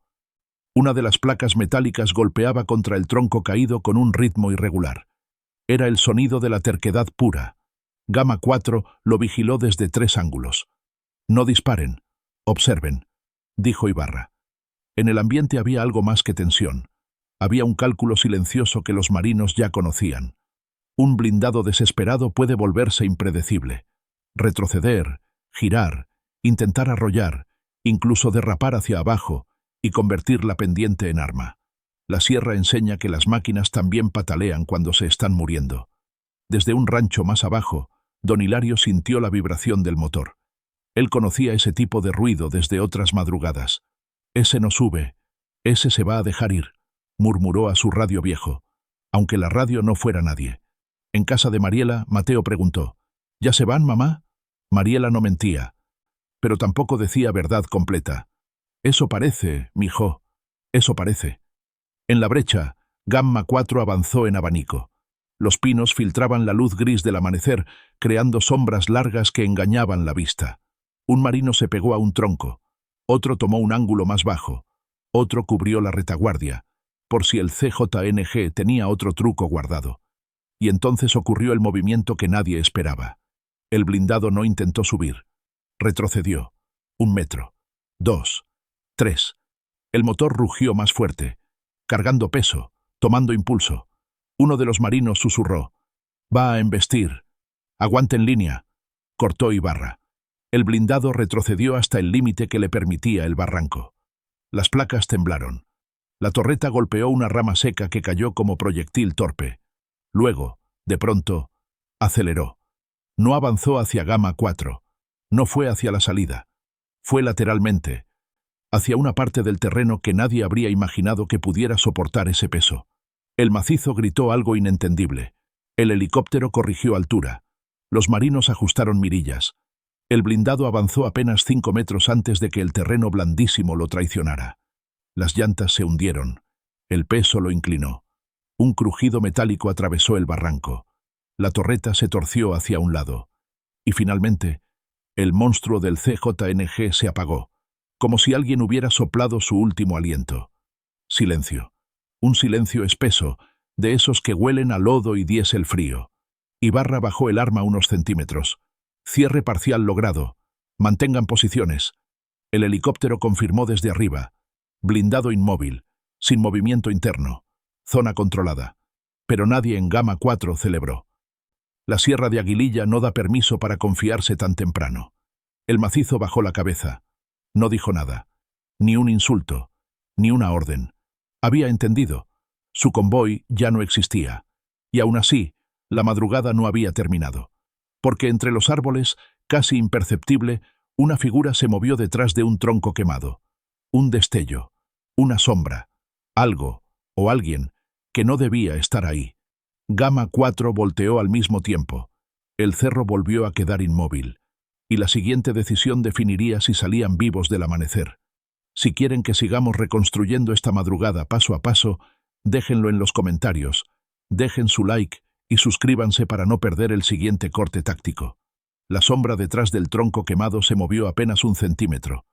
Una de las placas metálicas golpeaba contra el tronco caído con un ritmo irregular. Era el sonido de la terquedad pura. Gamma 4 lo vigiló desde 3 ángulos. «No disparen. Observen», dijo Ibarra. En el ambiente había algo más que tensión. Había un cálculo silencioso que los marinos ya conocían. Un blindado desesperado puede volverse impredecible. Retroceder, girar, intentar arrollar, incluso derrapar hacia abajo y convertir la pendiente en arma. La sierra enseña que las máquinas también patalean cuando se están muriendo. Desde un rancho más abajo, don Hilario sintió la vibración del motor. Él conocía ese tipo de ruido desde otras madrugadas. «Ese no sube, ese se va a dejar ir», murmuró a su radio viejo, aunque la radio no fuera nadie. En casa de Mariela, Mateo preguntó, «¿Ya se van, mamá?» Mariela no mentía, pero tampoco decía verdad completa. «Eso parece, mijo, eso parece». En la brecha, Gamma 4 avanzó en abanico. Los pinos filtraban la luz gris del amanecer, creando sombras largas que engañaban la vista. Un marino se pegó a un tronco, otro tomó un ángulo más bajo, otro cubrió la retaguardia, por si el CJNG tenía otro truco guardado. Y entonces ocurrió el movimiento que nadie esperaba. El blindado no intentó subir. Retrocedió. 1 metro. 2. 3. El motor rugió más fuerte, cargando peso, tomando impulso. Uno de los marinos susurró. «Va a embestir. Aguante en línea», cortó Ibarra. El blindado retrocedió hasta el límite que le permitía el barranco. Las placas temblaron. La torreta golpeó una rama seca que cayó como proyectil torpe. Luego, de pronto, aceleró. No avanzó hacia Gamma 4. No fue hacia la salida. Fue lateralmente, hacia una parte del terreno que nadie habría imaginado que pudiera soportar ese peso. El macizo gritó algo inentendible. El helicóptero corrigió altura. Los marinos ajustaron mirillas. El blindado avanzó apenas 5 metros antes de que el terreno blandísimo lo traicionara. Las llantas se hundieron. El peso lo inclinó. Un crujido metálico atravesó el barranco. La torreta se torció hacia un lado. Y finalmente, el monstruo del CJNG se apagó, como si alguien hubiera soplado su último aliento. Silencio. Un silencio espeso, de esos que huelen a lodo y diésel frío. Ibarra bajó el arma unos centímetros. Cierre parcial logrado. Mantengan posiciones. El helicóptero confirmó desde arriba. Blindado inmóvil, sin movimiento interno. Zona controlada. Pero nadie en Gamma 4 celebró. La Sierra de Aguililla no da permiso para confiarse tan temprano. El macizo bajó la cabeza. No dijo nada. Ni un insulto. Ni una orden. Había entendido. Su convoy ya no existía. Y aún así, la madrugada no había terminado. Porque entre los árboles, casi imperceptible, una figura se movió detrás de un tronco quemado. Un destello. Una sombra. Algo, o alguien, que no debía estar ahí. Gamma 4 volteó al mismo tiempo. El cerro volvió a quedar inmóvil. Y la siguiente decisión definiría si salían vivos del amanecer. Si quieren que sigamos reconstruyendo esta madrugada paso a paso, déjenlo en los comentarios, dejen su like y suscríbanse para no perder el siguiente corte táctico. La sombra detrás del tronco quemado se movió apenas un centímetro,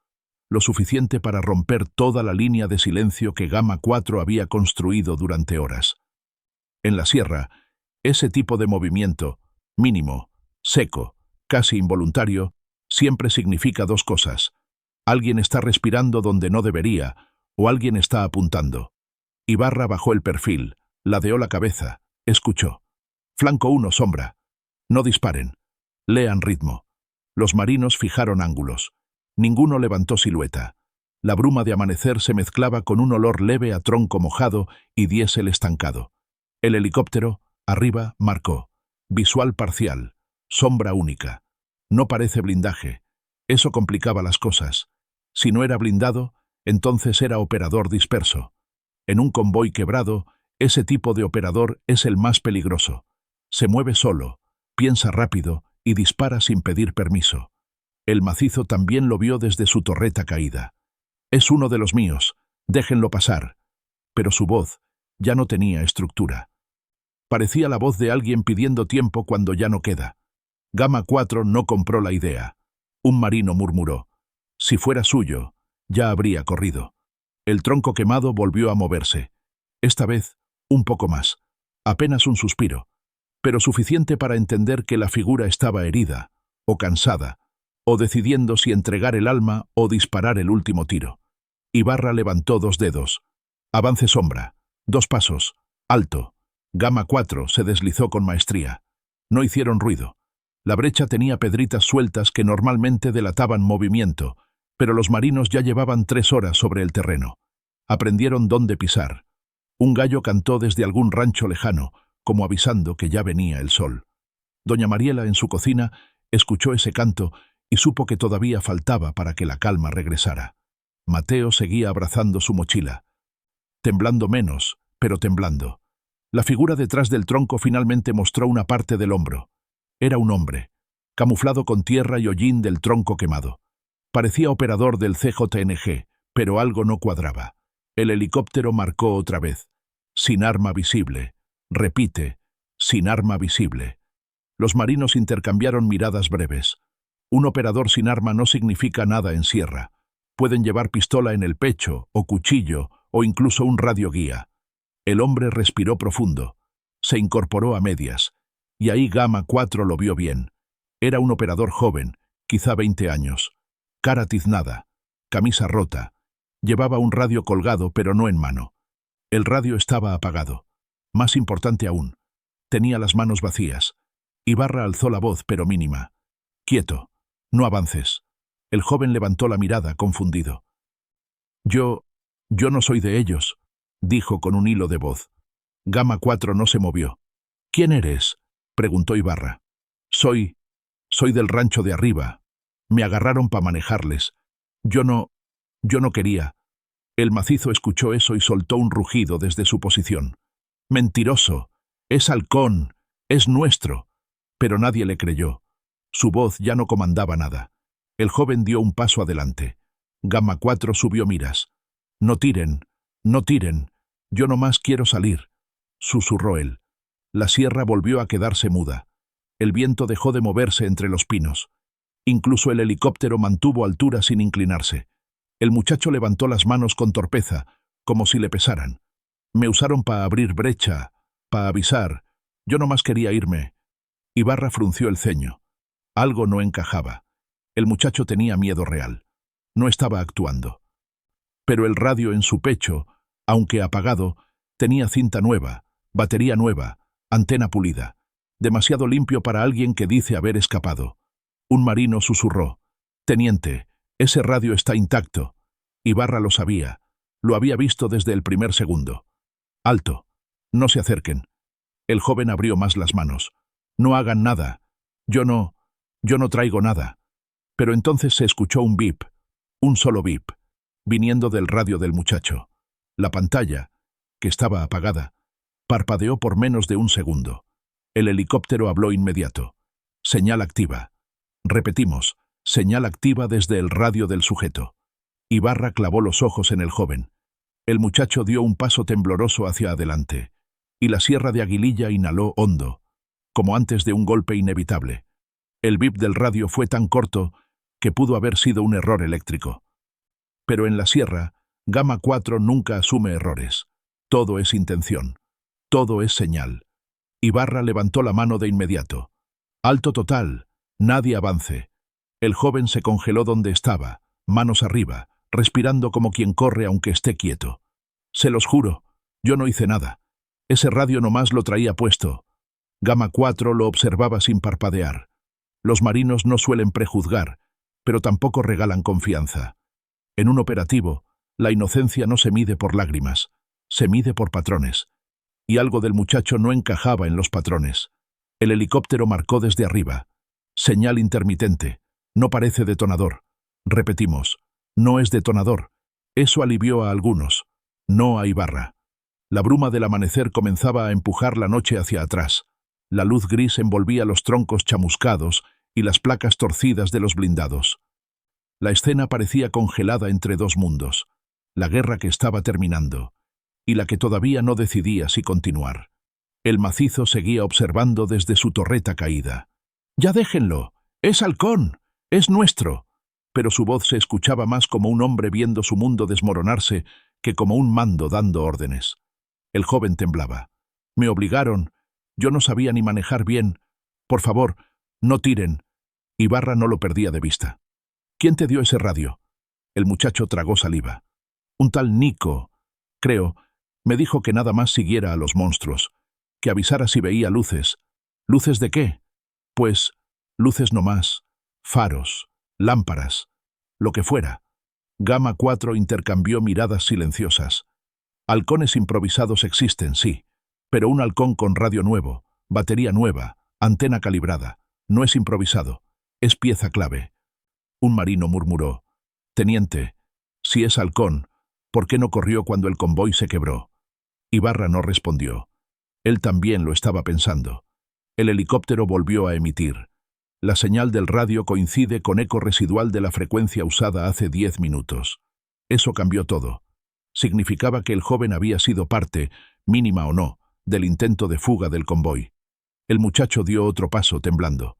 lo suficiente para romper toda la línea de silencio que Gamma 4 había construido durante horas. En la sierra, ese tipo de movimiento, mínimo, seco, casi involuntario, siempre significa dos cosas. Alguien está respirando donde no debería, o alguien está apuntando. Ibarra bajó el perfil, ladeó la cabeza, escuchó. Flanco 1, sombra. No disparen. Lean ritmo. Los marinos fijaron ángulos. Ninguno levantó silueta. La bruma de amanecer se mezclaba con un olor leve a tronco mojado y diésel estancado. El helicóptero, arriba, marcó. Visual parcial. Sombra única. No parece blindaje. Eso complicaba las cosas. Si no era blindado, entonces era operador disperso. En un convoy quebrado, ese tipo de operador es el más peligroso. Se mueve solo, piensa rápido y dispara sin pedir permiso. El macizo también lo vio desde su torreta caída. Es uno de los míos, déjenlo pasar. Pero su voz ya no tenía estructura. Parecía la voz de alguien pidiendo tiempo cuando ya no queda. Gamma 4 no compró la idea. Un marino murmuró. Si fuera suyo, ya habría corrido. El tronco quemado volvió a moverse. Esta vez, un poco más. Apenas un suspiro. Pero suficiente para entender que la figura estaba herida, o cansada, o decidiendo si entregar el alma o disparar el último tiro. Ibarra levantó 2 dedos. Avance sombra. 2 pasos. Alto. Gamma 4 se deslizó con maestría. No hicieron ruido. La brecha tenía pedritas sueltas que normalmente delataban movimiento, pero los marinos ya llevaban 3 horas sobre el terreno. Aprendieron dónde pisar. Un gallo cantó desde algún rancho lejano, como avisando que ya venía el sol. Doña Mariela, en su cocina, escuchó ese canto y supo que todavía faltaba para que la calma regresara. Mateo seguía abrazando su mochila. Temblando menos, pero temblando. La figura detrás del tronco finalmente mostró una parte del hombro. Era un hombre, camuflado con tierra y hollín del tronco quemado. Parecía operador del CJNG, pero algo no cuadraba. El helicóptero marcó otra vez. Sin arma visible. Repite, sin arma visible. Los marinos intercambiaron miradas breves. Un operador sin arma no significa nada en sierra. Pueden llevar pistola en el pecho, o cuchillo, o incluso un radioguía. El hombre respiró profundo. Se incorporó a medias. Y ahí Gamma 4 lo vio bien. Era un operador joven, quizá 20 años. Cara tiznada, camisa rota. Llevaba un radio colgado, pero no en mano. El radio estaba apagado. Más importante aún, tenía las manos vacías. Ibarra alzó la voz, pero mínima. Quieto, no avances. El joven levantó la mirada, confundido. Yo no soy de ellos, dijo con un hilo de voz. Gamma 4 no se movió. ¿Quién eres?, preguntó Ibarra. Soy del rancho de arriba. Me agarraron para manejarles. Yo no quería. El macizo escuchó eso y soltó un rugido desde su posición. Mentiroso. Es halcón. Es nuestro. Pero nadie le creyó. Su voz ya no comandaba nada. El joven dio un paso adelante. Gamma 4 subió miras. No tiren. No tiren. Yo nomás quiero salir, susurró él. La sierra volvió a quedarse muda. El viento dejó de moverse entre los pinos. Incluso el helicóptero mantuvo altura sin inclinarse. El muchacho levantó las manos con torpeza, como si le pesaran. Me usaron para abrir brecha, para avisar. Yo nomás quería irme. Ibarra frunció el ceño. Algo no encajaba. El muchacho tenía miedo real. No estaba actuando. Pero el radio en su pecho, aunque apagado, tenía cinta nueva, batería nueva, antena pulida. Demasiado limpio para alguien que dice haber escapado. Un marino susurró. «Teniente, ese radio está intacto». Ibarra lo sabía. Lo había visto desde el primer segundo. «Alto. No se acerquen». El joven abrió más las manos. «No hagan nada. Yo no traigo nada». Pero entonces se escuchó un bip, un solo bip, viniendo del radio del muchacho. La pantalla, que estaba apagada, parpadeó por menos de un segundo. El helicóptero habló inmediato. «Señal activa». Repetimos, señal activa desde el radio del sujeto. Ibarra clavó los ojos en el joven. El muchacho dio un paso tembloroso hacia adelante, y la sierra de Aguililla inhaló hondo, como antes de un golpe inevitable. El bip del radio fue tan corto que pudo haber sido un error eléctrico. Pero en la sierra, Gama 4 nunca asume errores. Todo es intención. Todo es señal. Ibarra levantó la mano de inmediato. «Alto total. Nadie avance». El joven se congeló donde estaba, manos arriba, respirando como quien corre aunque esté quieto. «Se los juro, yo no hice nada. Ese radio nomás lo traía puesto». Gama 4 lo observaba sin parpadear. Los marinos no suelen prejuzgar, pero tampoco regalan confianza. En un operativo, la inocencia no se mide por lágrimas, se mide por patrones. Y algo del muchacho no encajaba en los patrones. El helicóptero marcó desde arriba. Señal intermitente. No parece detonador. Repetimos, no es detonador. Eso alivió a algunos, no a Ibarra. La bruma del amanecer comenzaba a empujar la noche hacia atrás. La luz gris envolvía los troncos chamuscados y las placas torcidas de los blindados. La escena parecía congelada entre dos mundos, la guerra que estaba terminando y la que todavía no decidía si continuar. El macizo seguía observando desde su torreta caída. «¡Ya déjenlo! ¡Es halcón! ¡Es nuestro!». Pero su voz se escuchaba más como un hombre viendo su mundo desmoronarse que como un mando dando órdenes. El joven temblaba. «Me obligaron. Yo no sabía ni manejar bien. Por favor, no tiren». Ibarra no lo perdía de vista. «¿Quién te dio ese radio?». El muchacho tragó saliva. «Un tal Nico, creo, me dijo que nada más siguiera a los monstruos, que avisara si veía luces». «¿Luces de qué?». «Pues, luces nomás, faros, lámparas, lo que fuera». Gama 4 intercambió miradas silenciosas. «Halcones improvisados existen, sí, pero un halcón con radio nuevo, batería nueva, antena calibrada, no es improvisado, es pieza clave». Un marino murmuró: «Teniente, si es halcón, ¿por qué no corrió cuando el convoy se quebró?». Ibarra no respondió. Él también lo estaba pensando. El helicóptero volvió a emitir. La señal del radio coincide con eco residual de la frecuencia usada hace 10 minutos. Eso cambió todo. Significaba que el joven había sido parte, mínima o no, del intento de fuga del convoy. El muchacho dio otro paso, temblando.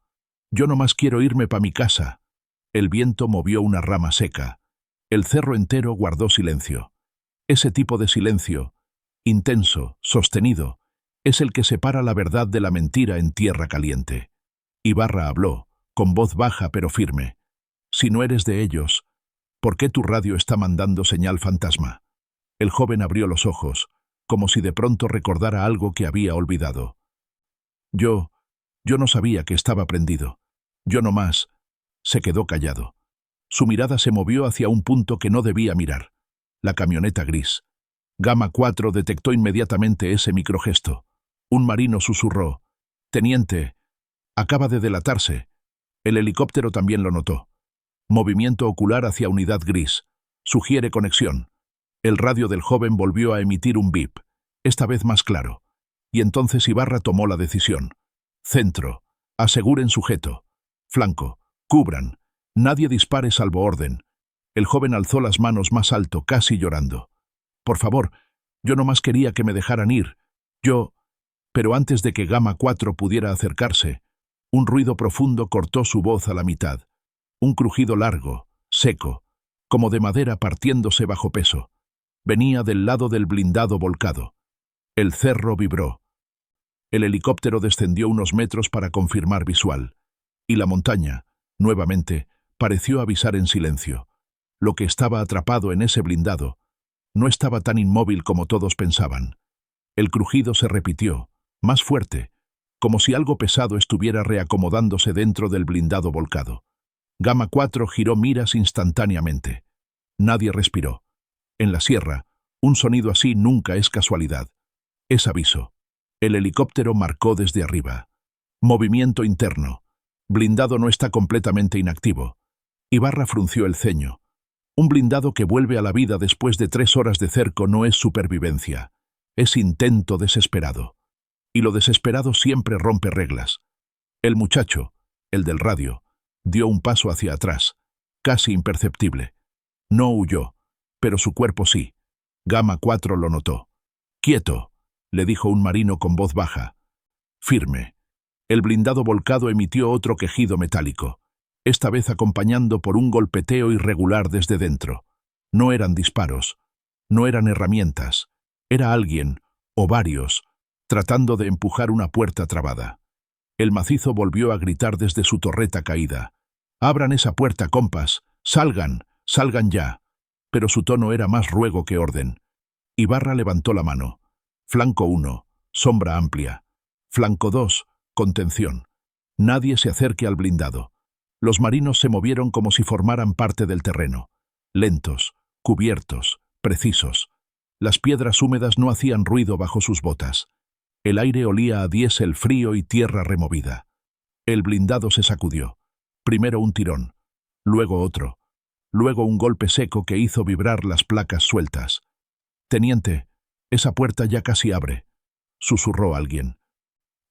«Yo nomás quiero irme pa' mi casa». El viento movió una rama seca. El cerro entero guardó silencio. Ese tipo de silencio, intenso, sostenido, es el que separa la verdad de la mentira en tierra caliente. Ibarra habló, con voz baja pero firme. «Si no eres de ellos, ¿por qué tu radio está mandando señal fantasma?». El joven abrió los ojos, como si de pronto recordara algo que había olvidado. Yo no sabía que estaba prendido. Yo nomás». Se quedó callado. Su mirada se movió hacia un punto que no debía mirar. La camioneta gris. Gama 4 detectó inmediatamente ese microgesto. Un marino susurró: «Teniente, acaba de delatarse». El helicóptero también lo notó. Movimiento ocular hacia unidad gris. Sugiere conexión. El radio del joven volvió a emitir un bip, esta vez más claro. Y entonces Ibarra tomó la decisión. «Centro. Aseguren sujeto. Flanco. Cubran. Nadie dispare salvo orden». El joven alzó las manos más alto, casi llorando. «Por favor, yo nomás quería que me dejaran ir. Yo...». Pero antes de que Gama 4 pudiera acercarse, un ruido profundo cortó su voz a la mitad. Un crujido largo, seco, como de madera partiéndose bajo peso. Venía del lado del blindado volcado. El cerro vibró. El helicóptero descendió unos metros para confirmar visual, y la montaña, nuevamente, pareció avisar en silencio. Lo que estaba atrapado en ese blindado no estaba tan inmóvil como todos pensaban. El crujido se repitió, más fuerte, como si algo pesado estuviera reacomodándose dentro del blindado volcado. Gamma 4 giró miras instantáneamente. Nadie respiró. En la sierra, un sonido así nunca es casualidad. Es aviso. El helicóptero marcó desde arriba. Movimiento interno. Blindado no está completamente inactivo. Ibarra frunció el ceño. Un blindado que vuelve a la vida después de 3 horas de cerco no es supervivencia. Es intento desesperado. Y lo desesperado siempre rompe reglas. El muchacho, el del radio, dio un paso hacia atrás, casi imperceptible. No huyó, pero su cuerpo sí. Gamma 4 lo notó. «Quieto», le dijo un marino con voz baja. «Firme». El blindado volcado emitió otro quejido metálico, esta vez acompañando por un golpeteo irregular desde dentro. No eran disparos, no eran herramientas, era alguien, o varios, tratando de empujar una puerta trabada. El macizo volvió a gritar desde su torreta caída. «Abran esa puerta, compas, salgan, salgan ya». Pero su tono era más ruego que orden. Ibarra levantó la mano. Flanco 1, sombra amplia. Flanco 2, contención. Nadie se acerque al blindado. Los marinos se movieron como si formaran parte del terreno. Lentos, cubiertos, precisos. Las piedras húmedas no hacían ruido bajo sus botas. El aire olía a diésel frío y tierra removida. El blindado se sacudió. Primero un tirón, luego otro, luego un golpe seco que hizo vibrar las placas sueltas. «Teniente, esa puerta ya casi abre», susurró alguien.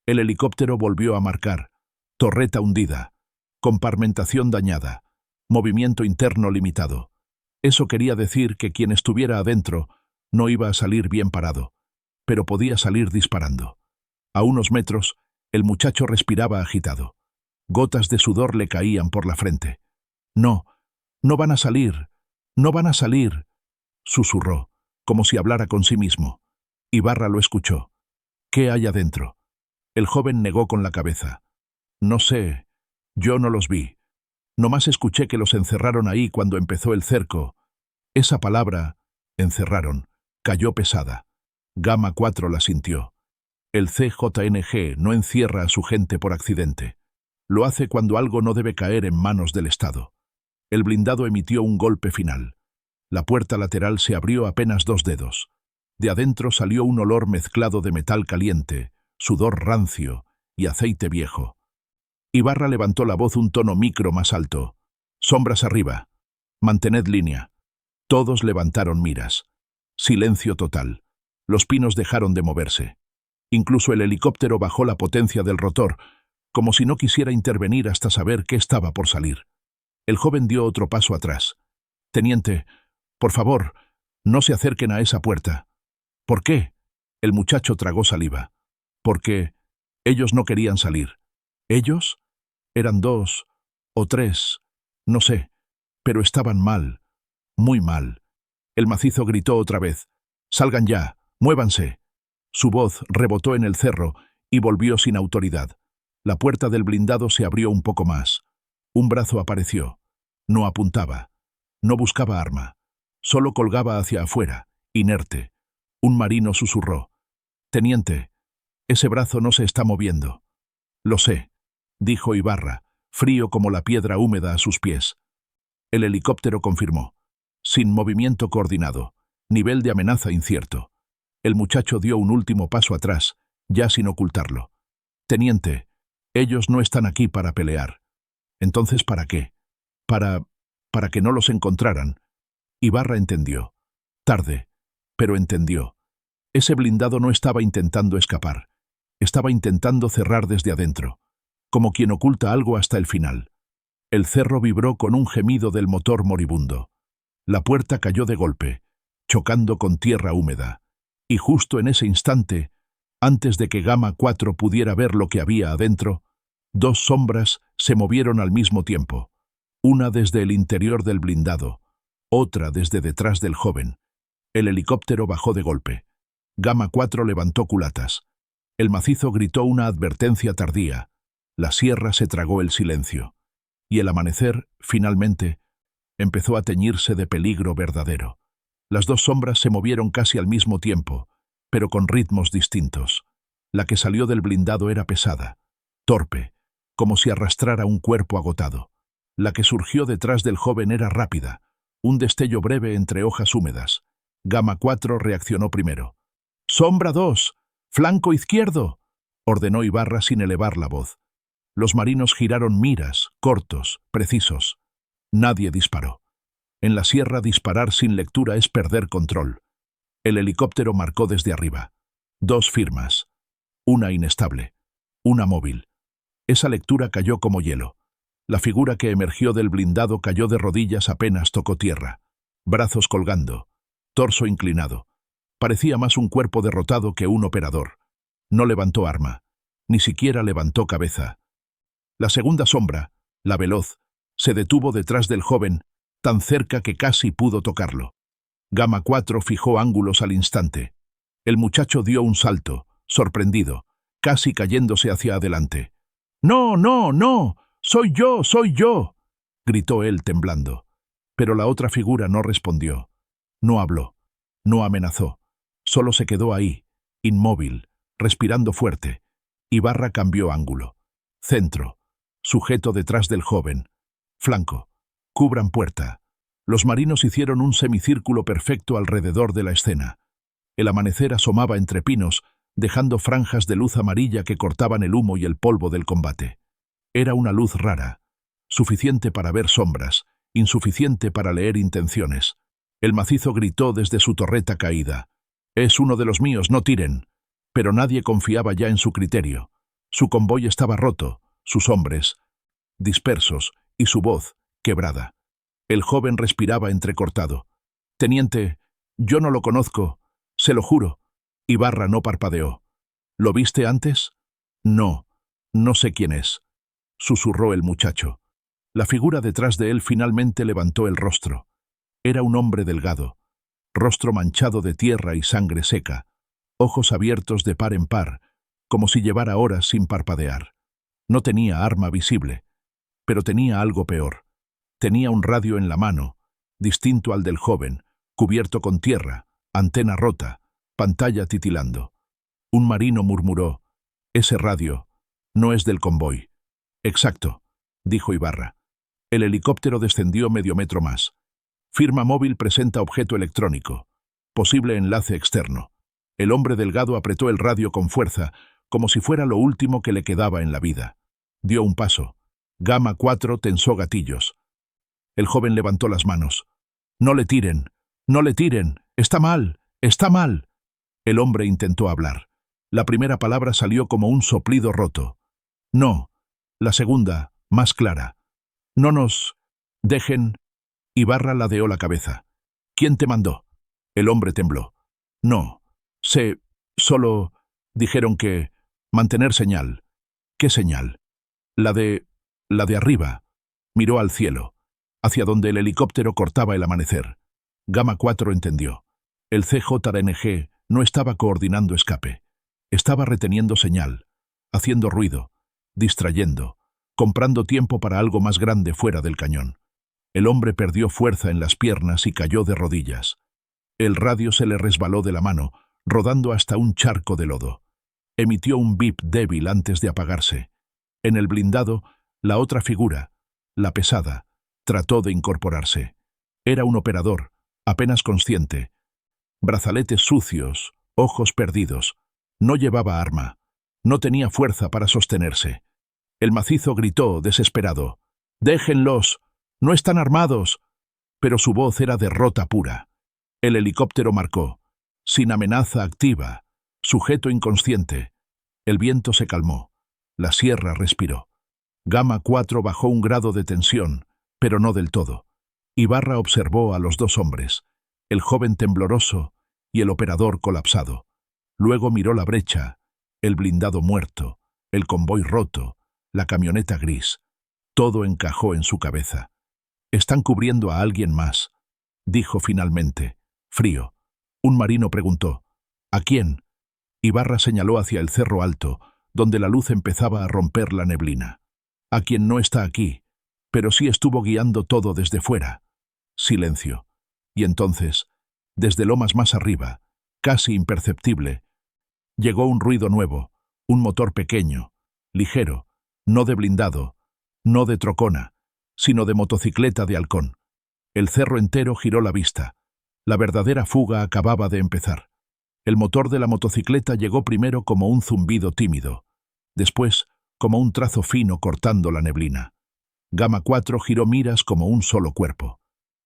El helicóptero volvió a marcar. Torreta hundida. Comparmentación dañada. Movimiento interno limitado. Eso quería decir que quien estuviera adentro no iba a salir bien parado, pero podía salir disparando. A unos metros, el muchacho respiraba agitado. Gotas de sudor le caían por la frente. «No, no van a salir, no van a salir», susurró, como si hablara con sí mismo. Ibarra lo escuchó. «¿Qué hay adentro?». El joven negó con la cabeza. «No sé, yo no los vi. Nomás escuché que los encerraron ahí cuando empezó el cerco». Esa palabra, encerraron, cayó pesada. Gamma 4 la sintió. El CJNG no encierra a su gente por accidente. Lo hace cuando algo no debe caer en manos del Estado. El blindado emitió un golpe final. La puerta lateral se abrió apenas 2 dedos. De adentro salió un olor mezclado de metal caliente, sudor rancio y aceite viejo. Ibarra levantó la voz un tono micro más alto. «Sombras arriba. Mantened línea». Todos levantaron miras. Silencio total. Los pinos dejaron de moverse. Incluso el helicóptero bajó la potencia del rotor, como si no quisiera intervenir hasta saber qué estaba por salir. El joven dio otro paso atrás. «Teniente, por favor, no se acerquen a esa puerta». «¿Por qué?». El muchacho tragó saliva. «Porque ellos no querían salir». «¿Ellos?». Eran 2 o 3, no sé, pero estaban mal, muy mal. El macizo gritó otra vez. «Salgan ya, muévanse». Su voz rebotó en el cerro y volvió sin autoridad. La puerta del blindado se abrió un poco más. Un brazo apareció. No apuntaba. No buscaba arma. Solo colgaba hacia afuera, inerte. Un marino susurró. «Teniente, ese brazo no se está moviendo». «Lo sé», dijo Ibarra, frío como la piedra húmeda a sus pies. El helicóptero confirmó. Sin movimiento coordinado. Nivel de amenaza incierto. El muchacho dio un último paso atrás, ya sin ocultarlo. «Teniente, ellos no están aquí para pelear». «¿Entonces para qué?». Para que no los encontraran». Ibarra entendió. Tarde, pero entendió. Ese blindado no estaba intentando escapar. Estaba intentando cerrar desde adentro, como quien oculta algo hasta el final. El cerro vibró con un gemido del motor moribundo. La puerta cayó de golpe, chocando con tierra húmeda. Y justo en ese instante, antes de que Gamma 4 pudiera ver lo que había adentro, 2 sombras se movieron al mismo tiempo. Una desde el interior del blindado, Otra desde detrás del joven. El helicóptero bajó de golpe. Gamma 4 levantó culatas. El macizo gritó una advertencia tardía. La sierra se tragó el silencio. Y el amanecer, finalmente, empezó a teñirse de peligro verdadero. Las dos sombras se movieron casi al mismo tiempo, pero con ritmos distintos. La que salió del blindado era pesada, torpe, como si arrastrara un cuerpo agotado. La que surgió detrás del joven era rápida, un destello breve entre hojas húmedas. Gamma 4 reaccionó primero. «¡Sombra 2! ¡Flanco izquierdo!», ordenó Ibarra sin elevar la voz. Los marinos giraron miras, cortos, precisos. Nadie disparó. En la sierra disparar sin lectura es perder control. El helicóptero marcó desde arriba. 2 firmas. Una inestable. Una móvil. Esa lectura cayó como hielo. La figura que emergió del blindado cayó de rodillas apenas tocó tierra. Brazos colgando. Torso inclinado. Parecía más un cuerpo derrotado que un operador. No levantó arma. Ni siquiera levantó cabeza. La segunda sombra, la veloz, se detuvo detrás del joven, tan cerca que casi pudo tocarlo. Gamma 4 fijó ángulos al instante. El muchacho dio un salto, sorprendido, casi cayéndose hacia adelante. «¡No, no, no! ¡Soy yo, soy yo!», gritó él temblando. Pero la otra figura no respondió. No habló. No amenazó. Solo se quedó ahí, inmóvil, respirando fuerte. Ibarra cambió ángulo. Centro. Sujeto detrás del joven. Flanco. Cubran puerta. Los marinos hicieron un semicírculo perfecto alrededor de la escena. El amanecer asomaba entre pinos, dejando franjas de luz amarilla que cortaban el humo y el polvo del combate. Era una luz rara, suficiente para ver sombras, insuficiente para leer intenciones. El macizo gritó desde su torreta caída. «Es uno de los míos, no tiren». Pero nadie confiaba ya en su criterio. Su convoy estaba roto, sus hombres dispersos y su voz quebrada. El joven respiraba entrecortado. «Teniente, yo no lo conozco, se lo juro». Ibarra no parpadeó. «¿Lo viste antes?» «No, no sé quién es», susurró el muchacho. La figura detrás de él finalmente levantó el rostro. Era un hombre delgado, rostro manchado de tierra y sangre seca, ojos abiertos de par en par, como si llevara horas sin parpadear. No tenía arma visible, pero tenía algo peor. Tenía un radio en la mano, distinto al del joven, cubierto con tierra, antena rota, pantalla titilando. Un marino murmuró: «Ese radio no es del convoy». «Exacto», dijo Ibarra. El helicóptero descendió medio metro más. «Firma móvil presenta objeto electrónico. Posible enlace externo». El hombre delgado apretó el radio con fuerza, como si fuera lo último que le quedaba en la vida. Dio un paso. Gamma 4 tensó gatillos. El joven levantó las manos. «No le tiren, no le tiren, está mal, está mal». El hombre intentó hablar. La primera palabra salió como un soplido roto. «No». La segunda, más clara. «No nos dejen». Ibarra ladeó la cabeza. «¿Quién te mandó?» El hombre tembló. «No. Solo dijeron que mantener señal». «¿Qué señal?» La de arriba». Miró al cielo, hacia donde el helicóptero cortaba el amanecer. Gamma 4 entendió. El CJNG no estaba coordinando escape. Estaba reteniendo señal, haciendo ruido, distrayendo, comprando tiempo para algo más grande fuera del cañón. El hombre perdió fuerza en las piernas y cayó de rodillas. El radio se le resbaló de la mano, rodando hasta un charco de lodo. Emitió un bip débil antes de apagarse. En el blindado, la otra figura, la pesada, trató de incorporarse. Era un operador, apenas consciente. Brazaletes sucios, ojos perdidos. No llevaba arma. No tenía fuerza para sostenerse. El macizo gritó, desesperado: «¡Déjenlos! ¡No están armados!». Pero su voz era derrota pura. El helicóptero marcó, sin amenaza activa, sujeto inconsciente. El viento se calmó. La sierra respiró. Gamma 4 bajó un grado de tensión, pero no del todo. Ibarra observó a los dos hombres, el joven tembloroso y el operador colapsado. Luego miró la brecha, el blindado muerto, el convoy roto, la camioneta gris. Todo encajó en su cabeza. «Están cubriendo a alguien más». dijo finalmente. Frío. Un marino preguntó. ¿A quién? Ibarra señaló hacia el cerro alto, donde la luz empezaba a romper la neblina. A quien no está aquí, pero sí estuvo guiando todo desde fuera. Silencio. Y entonces, desde lomas más arriba, casi imperceptible, llegó un ruido nuevo, un motor pequeño, ligero, no de blindado, no de trocona, sino de motocicleta de halcón. El cerro entero giró la vista. La verdadera fuga acababa de empezar. El motor de la motocicleta llegó primero como un zumbido tímido, después como un trazo fino cortando la neblina. Gama 4 giró miras como un solo cuerpo.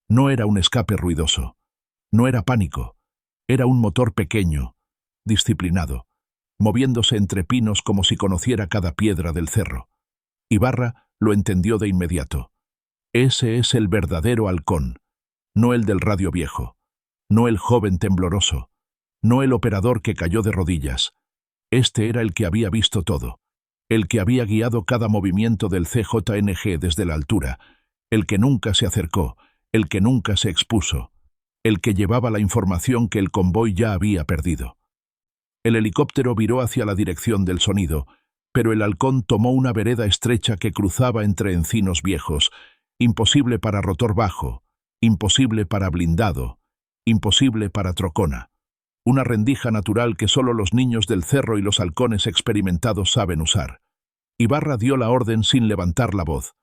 No era un escape ruidoso, no era pánico, era un motor pequeño, disciplinado, moviéndose entre pinos como si conociera cada piedra del cerro. Ibarra lo entendió de inmediato. Ese es el verdadero halcón, no el del radio viejo, no el joven tembloroso, no el operador que cayó de rodillas. Este era el que había visto todo, el que había guiado cada movimiento del CJNG desde la altura, el que nunca se acercó, el que nunca se expuso, el que llevaba la información que el convoy ya había perdido. El helicóptero viró hacia la dirección del sonido, pero el halcón tomó una vereda estrecha que cruzaba entre encinos viejos, imposible para rotor bajo, imposible para blindado, imposible para trocona. Una rendija natural que solo los niños del cerro y los halcones experimentados saben usar. Ibarra dio la orden sin levantar la voz.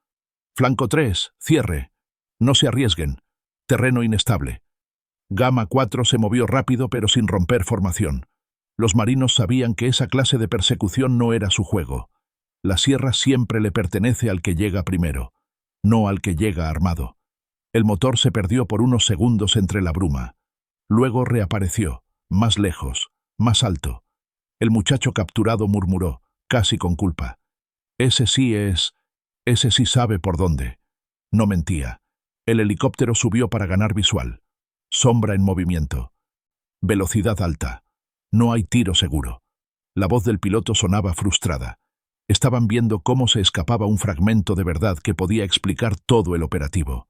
Flanco 3, cierre. No se arriesguen. Terreno inestable. Gama 4 se movió rápido pero sin romper formación. Los marinos sabían que esa clase de persecución no era su juego. La sierra siempre le pertenece al que llega primero, no al que llega armado. El motor se perdió por unos segundos entre la bruma. Luego reapareció, más lejos, más alto. El muchacho capturado murmuró, casi con culpa. Ese sí sabe por dónde. No mentía. El helicóptero subió para ganar visual. Sombra en movimiento. Velocidad alta. No hay tiro seguro. La voz del piloto sonaba frustrada. Estaban viendo cómo se escapaba un fragmento de verdad que podía explicar todo el operativo.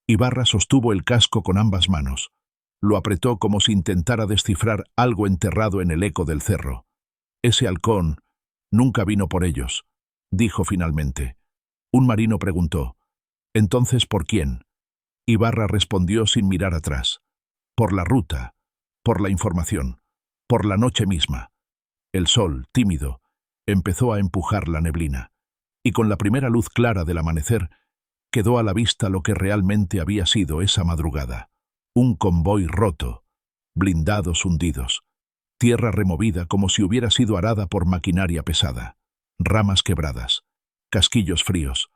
Ibarra sostuvo el casco con ambas manos. Lo apretó como si intentara descifrar algo enterrado en el eco del cerro. Ese halcón nunca vino por ellos, dijo finalmente. Un marino preguntó, ¿entonces por quién? Ibarra respondió sin mirar atrás. Por la ruta, por la información, por la noche misma. El sol, tímido, empezó a empujar la neblina, y con la primera luz clara del amanecer, quedó a la vista lo que realmente había sido esa madrugada. Un convoy roto, blindados hundidos, tierra removida como si hubiera sido arada por maquinaria pesada, ramas quebradas, casquillos fríos,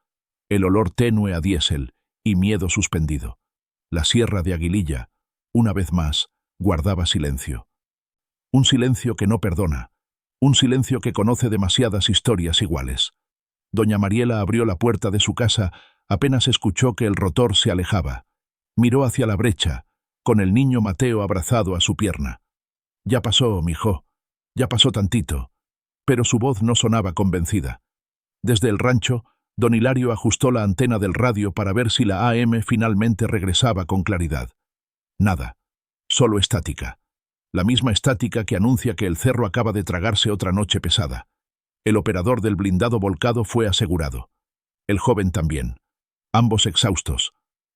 el olor tenue a diésel y miedo suspendido. La sierra de Aguililla, una vez más, guardaba silencio. Un silencio que no perdona, un silencio que conoce demasiadas historias iguales. Doña Mariela abrió la puerta de su casa apenas escuchó que el rotor se alejaba. Miró hacia la brecha, con el niño Mateo abrazado a su pierna. Ya pasó, mijo, ya pasó tantito. Pero su voz no sonaba convencida. Desde el rancho, don Hilario ajustó la antena del radio para ver si la AM finalmente regresaba con claridad. Nada, solo estática. La misma estática que anuncia que el cerro acaba de tragarse otra noche pesada. El operador del blindado volcado fue asegurado. El joven también. Ambos exhaustos,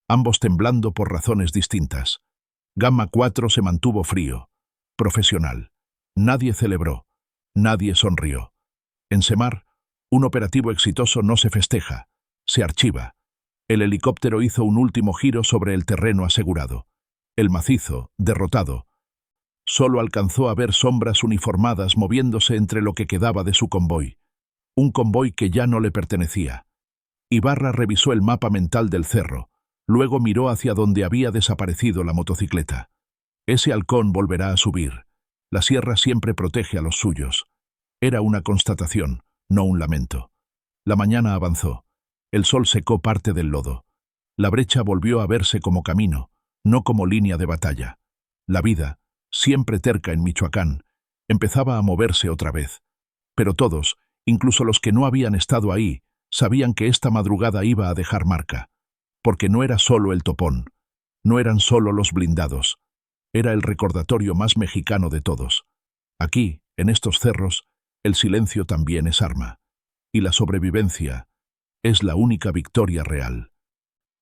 ambos temblando por razones distintas. Gama 4 se mantuvo frío, profesional. Nadie celebró, nadie sonrió. En Semar, un operativo exitoso no se festeja, se archiva. El helicóptero hizo un último giro sobre el terreno asegurado. El macizo, derrotado, solo alcanzó a ver sombras uniformadas moviéndose entre lo que quedaba de su convoy. Un convoy que ya no le pertenecía. Ibarra revisó el mapa mental del cerro, luego miró hacia donde había desaparecido la motocicleta. Ese halcón volverá a subir. La sierra siempre protege a los suyos. Era una constatación, no un lamento. La mañana avanzó. El sol secó parte del lodo. La brecha volvió a verse como camino, no como línea de batalla. La vida, siempre terca en Michoacán, empezaba a moverse otra vez. Pero todos, incluso los que no habían estado ahí, sabían que esta madrugada iba a dejar marca, porque no era solo el topón. No eran solo los blindados. Era el recordatorio más mexicano de todos. Aquí, en estos cerros, el silencio también es arma. Y la sobrevivencia es la única victoria real.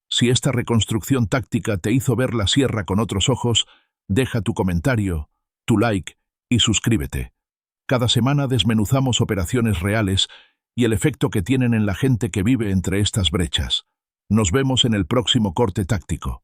Si esta reconstrucción táctica te hizo ver la sierra con otros ojos, deja tu comentario, tu like y suscríbete. Cada semana desmenuzamos operaciones reales y el efecto que tienen en la gente que vive entre estas brechas. Nos vemos en el próximo corte táctico.